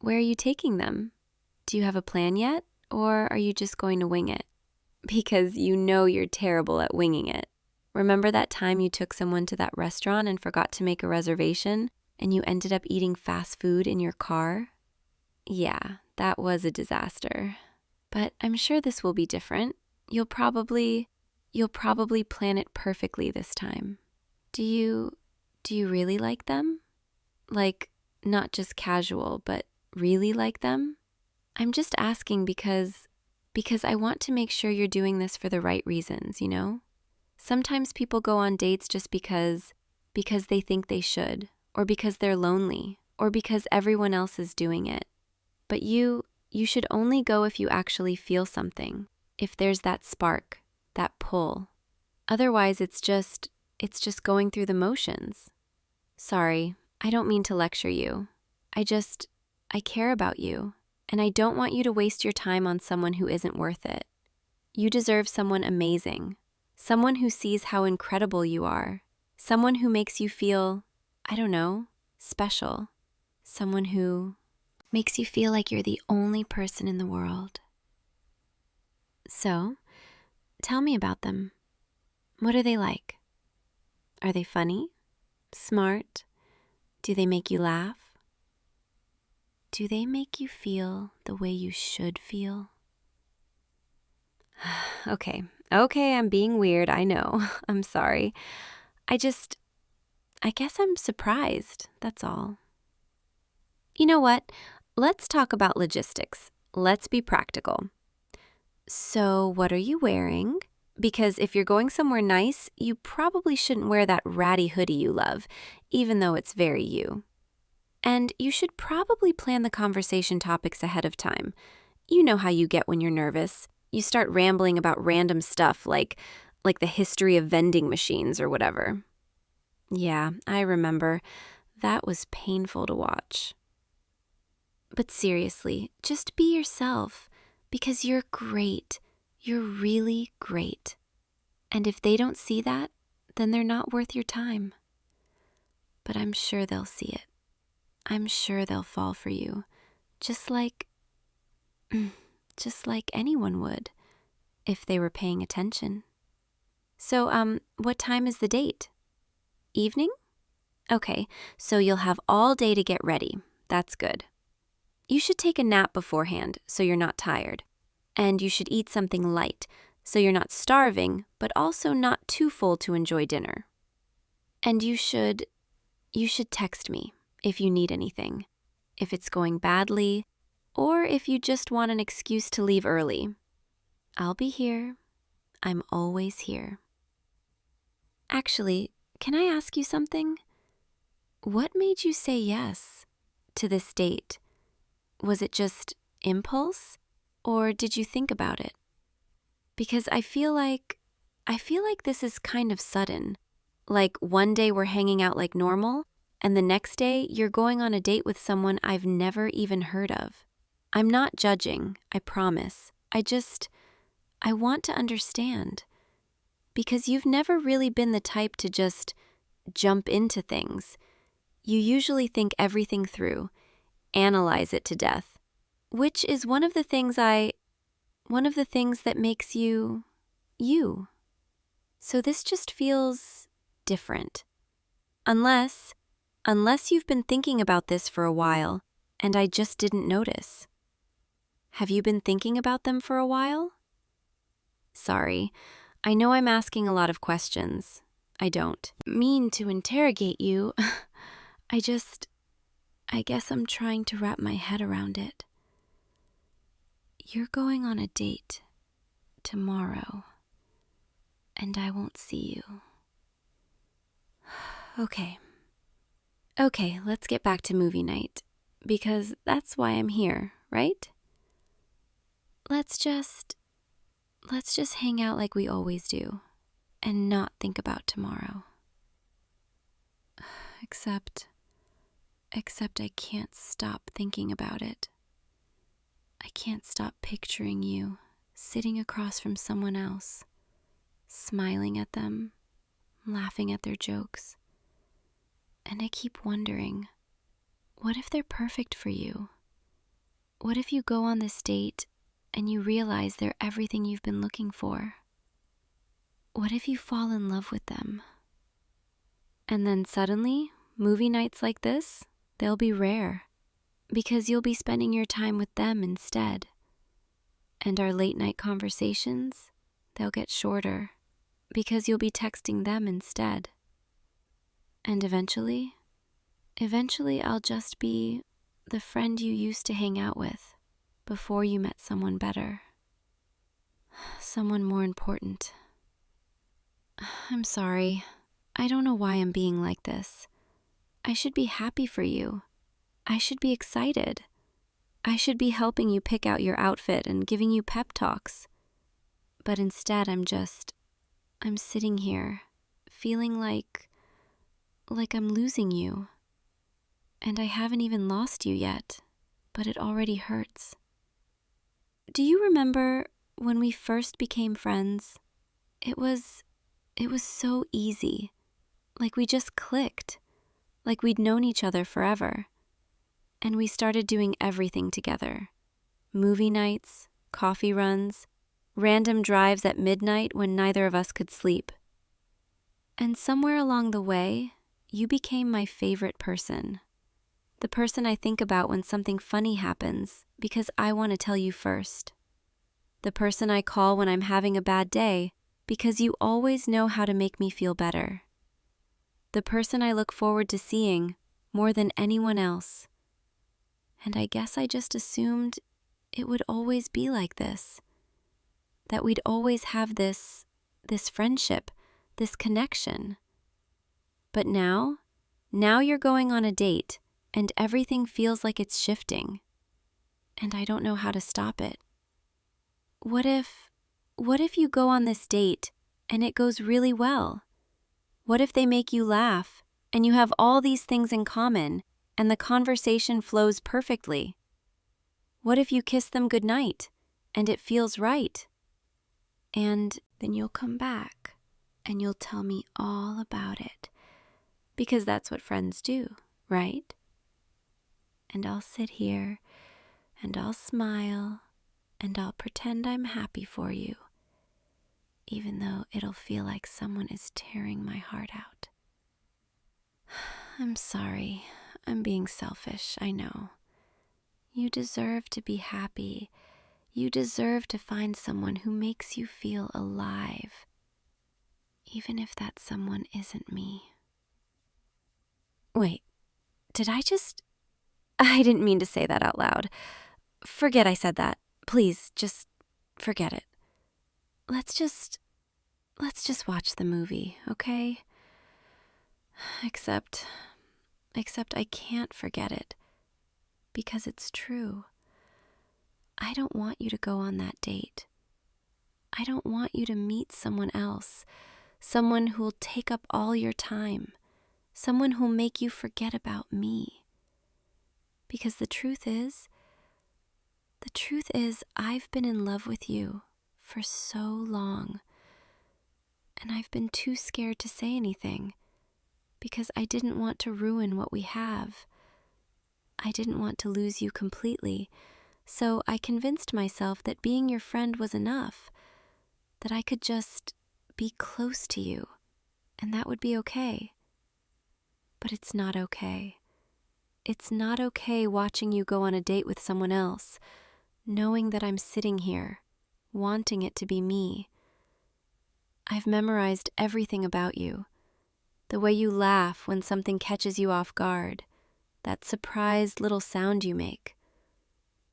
where are you taking them? Do you have a plan yet? Or are you just going to wing it? Because you know you're terrible at winging it. Remember that time you took someone to that restaurant and forgot to make a reservation, and you ended up eating fast food in your car? Yeah, that was a disaster. But I'm sure this will be different. You'll probably plan it perfectly this time. Do you really like them? Like, not just casual, but really like them? I'm just asking because I want to make sure you're doing this for the right reasons, you know? Sometimes people go on dates just because they think they should, or because they're lonely, or because everyone else is doing it. But you should only go if you actually feel something, if there's that spark, that pull. Otherwise, it's just going through the motions. Sorry, I don't mean to lecture you. I care about you, and I don't want you to waste your time on someone who isn't worth it. You deserve someone amazing, someone who sees how incredible you are, someone who makes you feel, I don't know, special, someone who makes you feel like you're the only person in the world. So, tell me about them. What are they like? Are they funny? Smart? Do they make you laugh? Do they make you feel the way you should feel? Okay, I'm being weird, I know. I'm sorry. I guess I'm surprised, that's all. You know what? Let's talk about logistics. Let's be practical. So, what are you wearing? Because if you're going somewhere nice, you probably shouldn't wear that ratty hoodie you love, even though it's very you. And you should probably plan the conversation topics ahead of time. You know how you get when you're nervous. You start rambling about random stuff like the history of vending machines or whatever. Yeah, I remember. That was painful to watch. But seriously, just be yourself, because you're great. You're really great. And if they don't see that, then they're not worth your time. But I'm sure they'll see it. I'm sure they'll fall for you, just like anyone would, if they were paying attention. So, what time is the date? Evening? Okay, so you'll have all day to get ready. That's good. You should take a nap beforehand so you're not tired. And you should eat something light so you're not starving, but also not too full to enjoy dinner. And you should text me if you need anything, if it's going badly, or if you just want an excuse to leave early. I'll be here. I'm always here. Actually, can I ask you something? What made you say yes? to this date? Was it just impulse, or did you think about it? Because I feel like this is kind of sudden. Like one day we're hanging out like normal, and the next day you're going on a date with someone I've never even heard of. I'm not judging, I promise. I want to understand. Because you've never really been the type to just jump into things. You usually think everything through, analyze it to death, which is one of the things that makes you, you. So this just feels different. Unless you've been thinking about this for a while and I just didn't notice. Have you been thinking about them for a while? Sorry, I know I'm asking a lot of questions. I don't mean to interrogate you. I guess I'm trying to wrap my head around it. You're going on a date tomorrow, and I won't see you. Okay, let's get back to movie night, because that's why I'm here, right? Let's just hang out like we always do, and not think about tomorrow. Except I can't stop thinking about it. I can't stop picturing you sitting across from someone else, smiling at them, laughing at their jokes. And I keep wondering, what if they're perfect for you? What if you go on this date and you realize they're everything you've been looking for? What if you fall in love with them? And then suddenly, movie nights like this, they'll be rare, because you'll be spending your time with them instead. And our late night conversations, they'll get shorter, because you'll be texting them instead. And eventually I'll just be the friend you used to hang out with before you met someone better. Someone more important. I'm sorry. I don't know why I'm being like this. I should be happy for you. I should be excited. I should be helping you pick out your outfit and giving you pep talks. But instead I'm sitting here feeling like I'm losing you. And I haven't even lost you yet, but it already hurts. Do you remember when we first became friends? It was so easy. Like we just clicked. Like we'd known each other forever. And we started doing everything together. Movie nights, coffee runs, random drives at midnight when neither of us could sleep. And somewhere along the way, you became my favorite person. The person I think about when something funny happens because I want to tell you first. The person I call when I'm having a bad day because you always know how to make me feel better. The person I look forward to seeing more than anyone else. And I guess I just assumed it would always be like this. That we'd always have this friendship, this connection. But now you're going on a date and everything feels like it's shifting. And I don't know how to stop it. What if you go on this date and it goes really well? What if they make you laugh and you have all these things in common and the conversation flows perfectly? What if you kiss them goodnight and it feels right? And then you'll come back and you'll tell me all about it. Because that's what friends do, right? And I'll sit here and I'll smile and I'll pretend I'm happy for you, even though it'll feel like someone is tearing my heart out. I'm sorry. I'm being selfish, I know. You deserve to be happy. You deserve to find someone who makes you feel alive, even if that someone isn't me. Wait, I didn't mean to say that out loud. Forget I said that. Please, just forget it. Let's just watch the movie, okay? Except I can't forget it because it's true. I don't want you to go on that date. I don't want you to meet someone else, someone who'll take up all your time, someone who'll make you forget about me. Because the truth is, I've been in love with you for so long, and I've been too scared to say anything because I didn't want to ruin what we have. I didn't want to lose you completely, so I convinced myself that being your friend was enough, that I could just be close to you, and that would be okay. But it's not okay. It's not okay watching you go on a date with someone else, knowing that I'm sitting here, wanting it to be me. I've memorized everything about you. The way you laugh when something catches you off guard, that surprised little sound you make.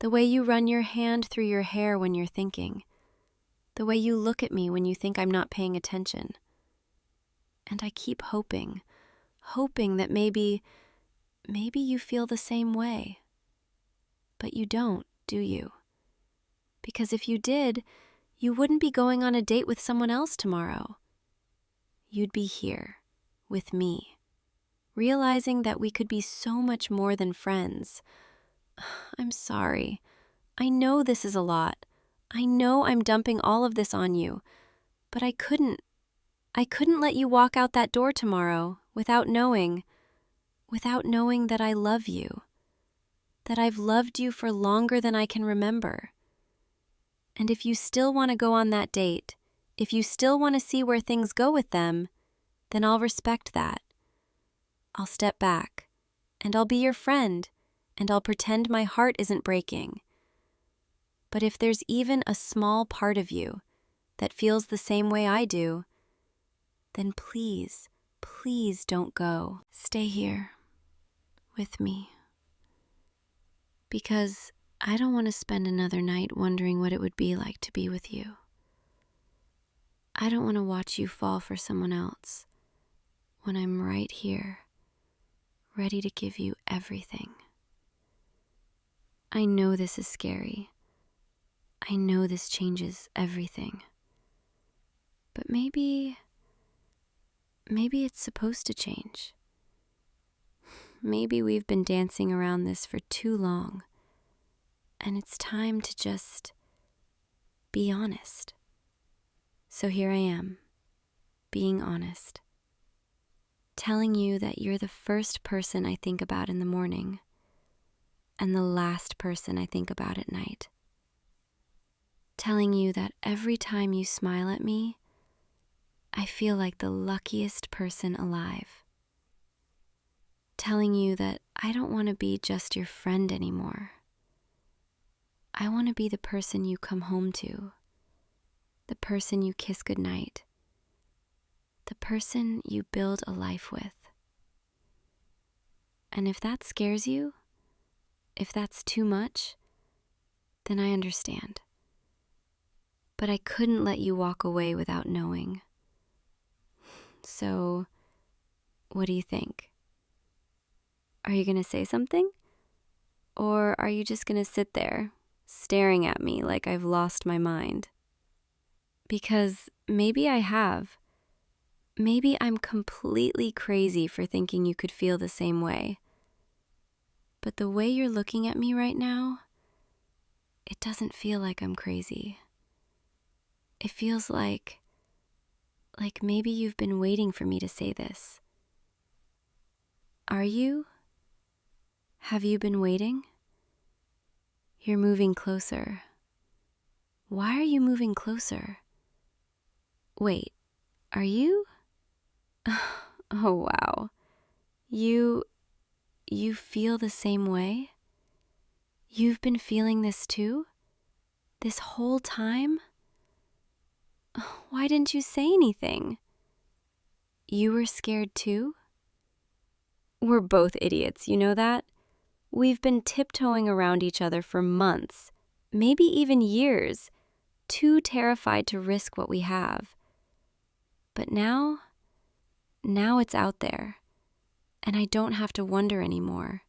The way you run your hand through your hair when you're thinking. The way you look at me when you think I'm not paying attention. And I keep hoping that maybe you feel the same way. But you don't, do you? Because if you did, you wouldn't be going on a date with someone else tomorrow. You'd be here, with me, realizing that we could be so much more than friends. I'm sorry. I know this is a lot. I know I'm dumping all of this on you, but I couldn't let you walk out that door tomorrow without knowing that I love you, that I've loved you for longer than I can remember. And if you still want to go on that date, if you still want to see where things go with them, then I'll respect that. I'll step back, and I'll be your friend, and I'll pretend my heart isn't breaking. But if there's even a small part of you that feels the same way I do, then please, please don't go. Stay here with me. Because I don't want to spend another night wondering what it would be like to be with you. I don't want to watch you fall for someone else when I'm right here, ready to give you everything. I know this is scary. I know this changes everything. But maybe it's supposed to change. Maybe we've been dancing around this for too long. And it's time to just be honest. So here I am, being honest. Telling you that you're the first person I think about in the morning and the last person I think about at night. Telling you that every time you smile at me, I feel like the luckiest person alive. Telling you that I don't want to be just your friend anymore. I want to be the person you come home to, the person you kiss goodnight, the person you build a life with. And if that scares you, if that's too much, then I understand. But I couldn't let you walk away without knowing. So, what do you think? Are you going to say something? Or are you just going to sit there, staring at me like I've lost my mind? Because maybe I have. Maybe I'm completely crazy for thinking you could feel the same way. But the way you're looking at me right now, it doesn't feel like I'm crazy. It feels like maybe you've been waiting for me to say this. Are you? Have you been waiting? You're moving closer. Why are you moving closer? Wait, are you? Oh, wow. You feel the same way? You've been feeling this too? This whole time? Why didn't you say anything? You were scared too? We're both idiots, you know that? We've been tiptoeing around each other for months, maybe even years, too terrified to risk what we have. But now it's out there, and I don't have to wonder anymore.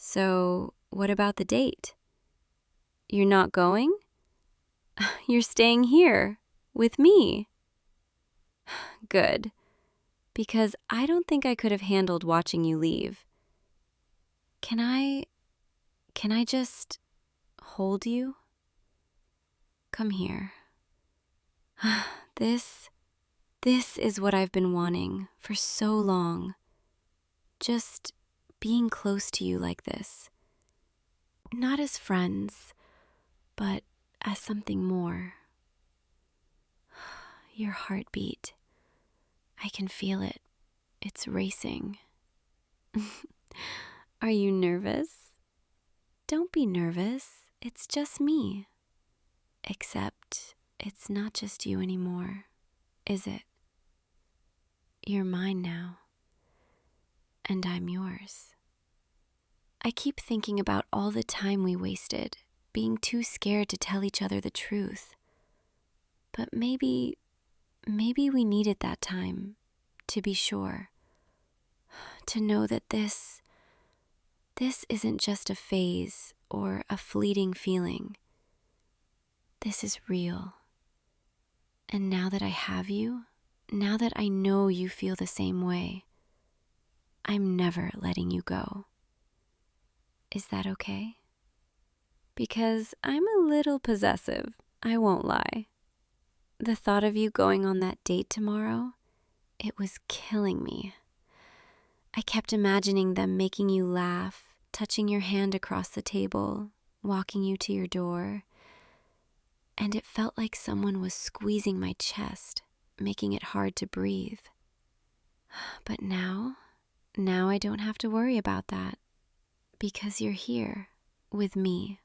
So, what about the date? You're not going? You're staying here with me. Good, because I don't think I could have handled watching you leave. Can I just hold you? Come here. This is what I've been wanting for so long. Just being close to you like this. Not as friends, but as something more. Your heartbeat. I can feel it. It's racing. Are you nervous? Don't be nervous. It's just me. Except it's not just you anymore, is it? You're mine now. And I'm yours. I keep thinking about all the time we wasted, being too scared to tell each other the truth. But maybe we needed that time to be sure. To know that this isn't just a phase or a fleeting feeling. This is real. And now that I have you, now that I know you feel the same way, I'm never letting you go. Is that okay? Because I'm a little possessive, I won't lie. The thought of you going on that date tomorrow, it was killing me. I kept imagining them making you laugh, touching your hand across the table, walking you to your door. And it felt like someone was squeezing my chest, making it hard to breathe. But now I don't have to worry about that, because you're here with me,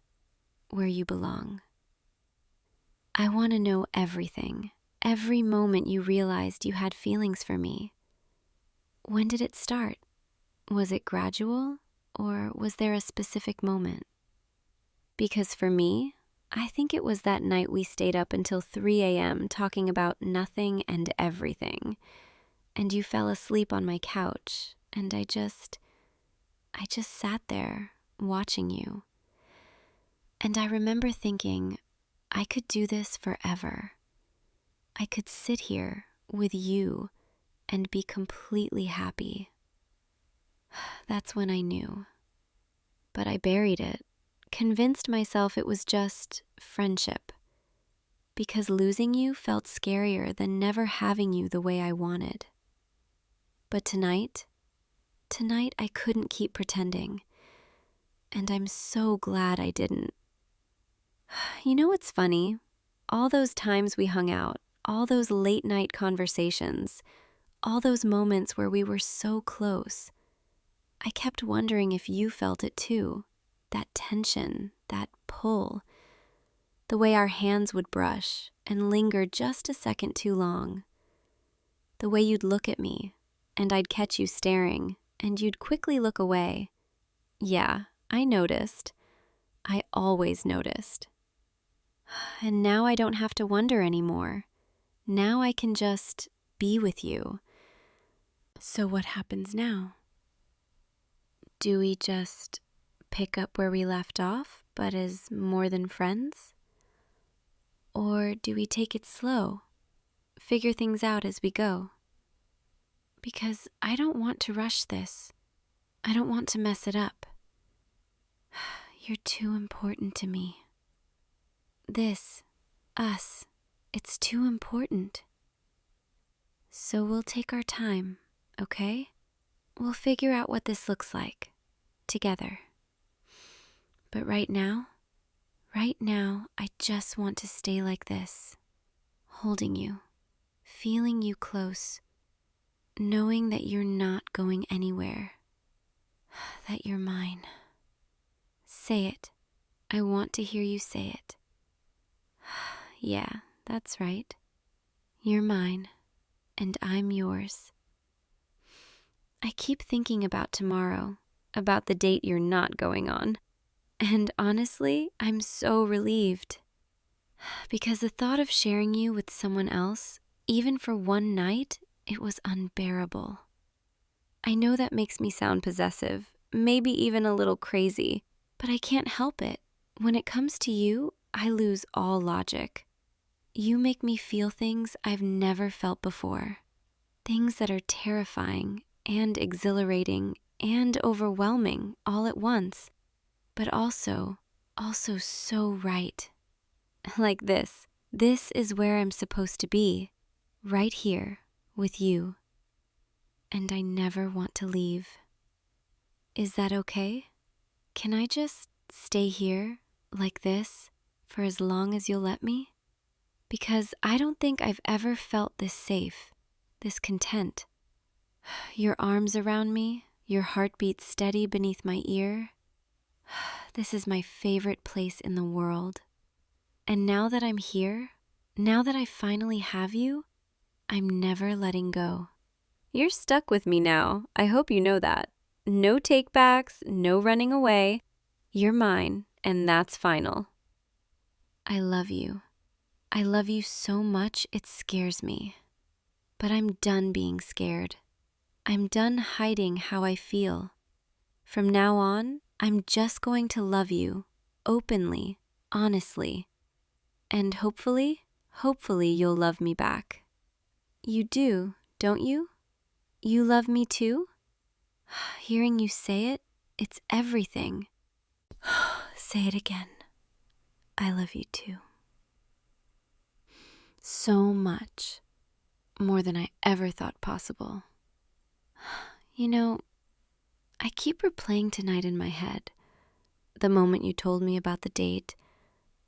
where you belong. I want to know everything, every moment you realized you had feelings for me. When did it start? Was it gradual, or was there a specific moment? Because for me, I think it was that night we stayed up until 3 a.m. talking about nothing and everything, and you fell asleep on my couch, and I just sat there watching you. And I remember thinking, I could do this forever. I could sit here with you and be completely happy. That's when I knew. But I buried it, convinced myself it was just friendship. Because losing you felt scarier than never having you the way I wanted. But tonight I couldn't keep pretending. And I'm so glad I didn't. You know what's funny? All those times we hung out, all those late night conversations, all those moments where we were so close, I kept wondering if you felt it too. That tension, that pull. The way our hands would brush and linger just a second too long. The way you'd look at me, and I'd catch you staring, and you'd quickly look away. Yeah, I noticed. I always noticed. And now I don't have to wonder anymore. Now I can just be with you. So what happens now? Do we just pick up where we left off, but as more than friends? Or do we take it slow, figure things out as we go? Because I don't want to rush this. I don't want to mess it up. You're too important to me. This, us, it's too important. So we'll take our time, okay? We'll figure out what this looks like, together. But right now, I just want to stay like this, holding you, feeling you close, knowing that you're not going anywhere, that you're mine. Say it. I want to hear you say it. Yeah, that's right. You're mine, and I'm yours. I keep thinking about tomorrow, about the date you're not going on. And honestly, I'm so relieved. Because the thought of sharing you with someone else, even for one night, it was unbearable. I know that makes me sound possessive, maybe even a little crazy, but I can't help it. When it comes to you, I lose all logic. You make me feel things I've never felt before. Things that are terrifying and exhilarating and overwhelming all at once, but also so right. Like this. This is where I'm supposed to be, right here with you. And I never want to leave. Is that okay? Can I just stay here, like this, for as long as you'll let me? Because I don't think I've ever felt this safe, this content. Your arms around me, your heartbeat steady beneath my ear. This is my favorite place in the world. And now that I'm here, now that I finally have you, I'm never letting go. You're stuck with me now. I hope you know that. No takebacks, no running away. You're mine, and that's final. I love you. I love you so much it scares me. But I'm done being scared. I'm done hiding how I feel. From now on, I'm just going to love you, openly, honestly. And hopefully you'll love me back. You do, don't you? You love me too? Hearing you say it, it's everything. Say it again. I love you too. So much. More than I ever thought possible. You know, I keep replaying tonight in my head. The moment you told me about the date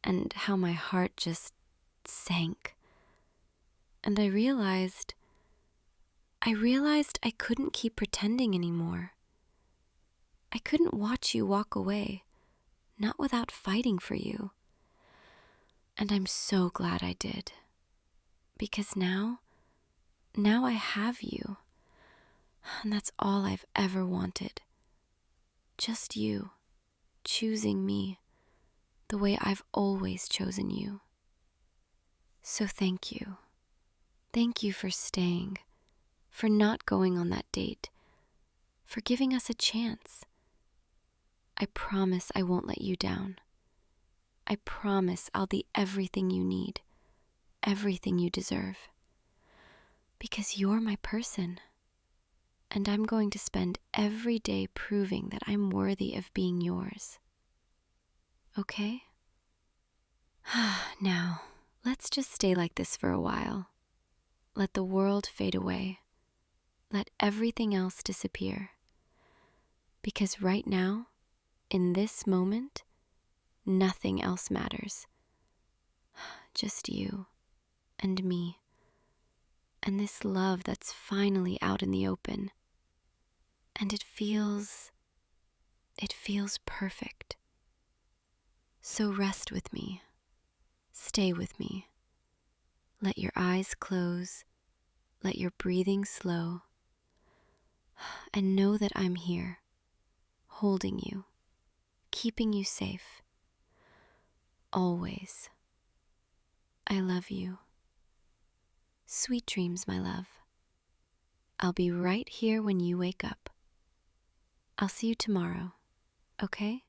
and how my heart just sank. And I realized I couldn't keep pretending anymore. I couldn't watch you walk away, not without fighting for you. And I'm so glad I did. Because now I have you. And that's all I've ever wanted. Just you, choosing me the way I've always chosen you. So thank you. Thank you for staying, for not going on that date, for giving us a chance. I promise I won't let you down. I promise I'll be everything you need, everything you deserve. Because you're my person. And I'm going to spend every day proving that I'm worthy of being yours. Okay? Now, let's just stay like this for a while. Let the world fade away. Let everything else disappear. Because right now, in this moment, nothing else matters. Just you and me. And this love that's finally out in the open. And it feels perfect. So rest with me. Stay with me. Let your eyes close. Let your breathing slow. And know that I'm here, holding you, keeping you safe. Always. I love you. Sweet dreams, my love. I'll be right here when you wake up. I'll see you tomorrow, okay?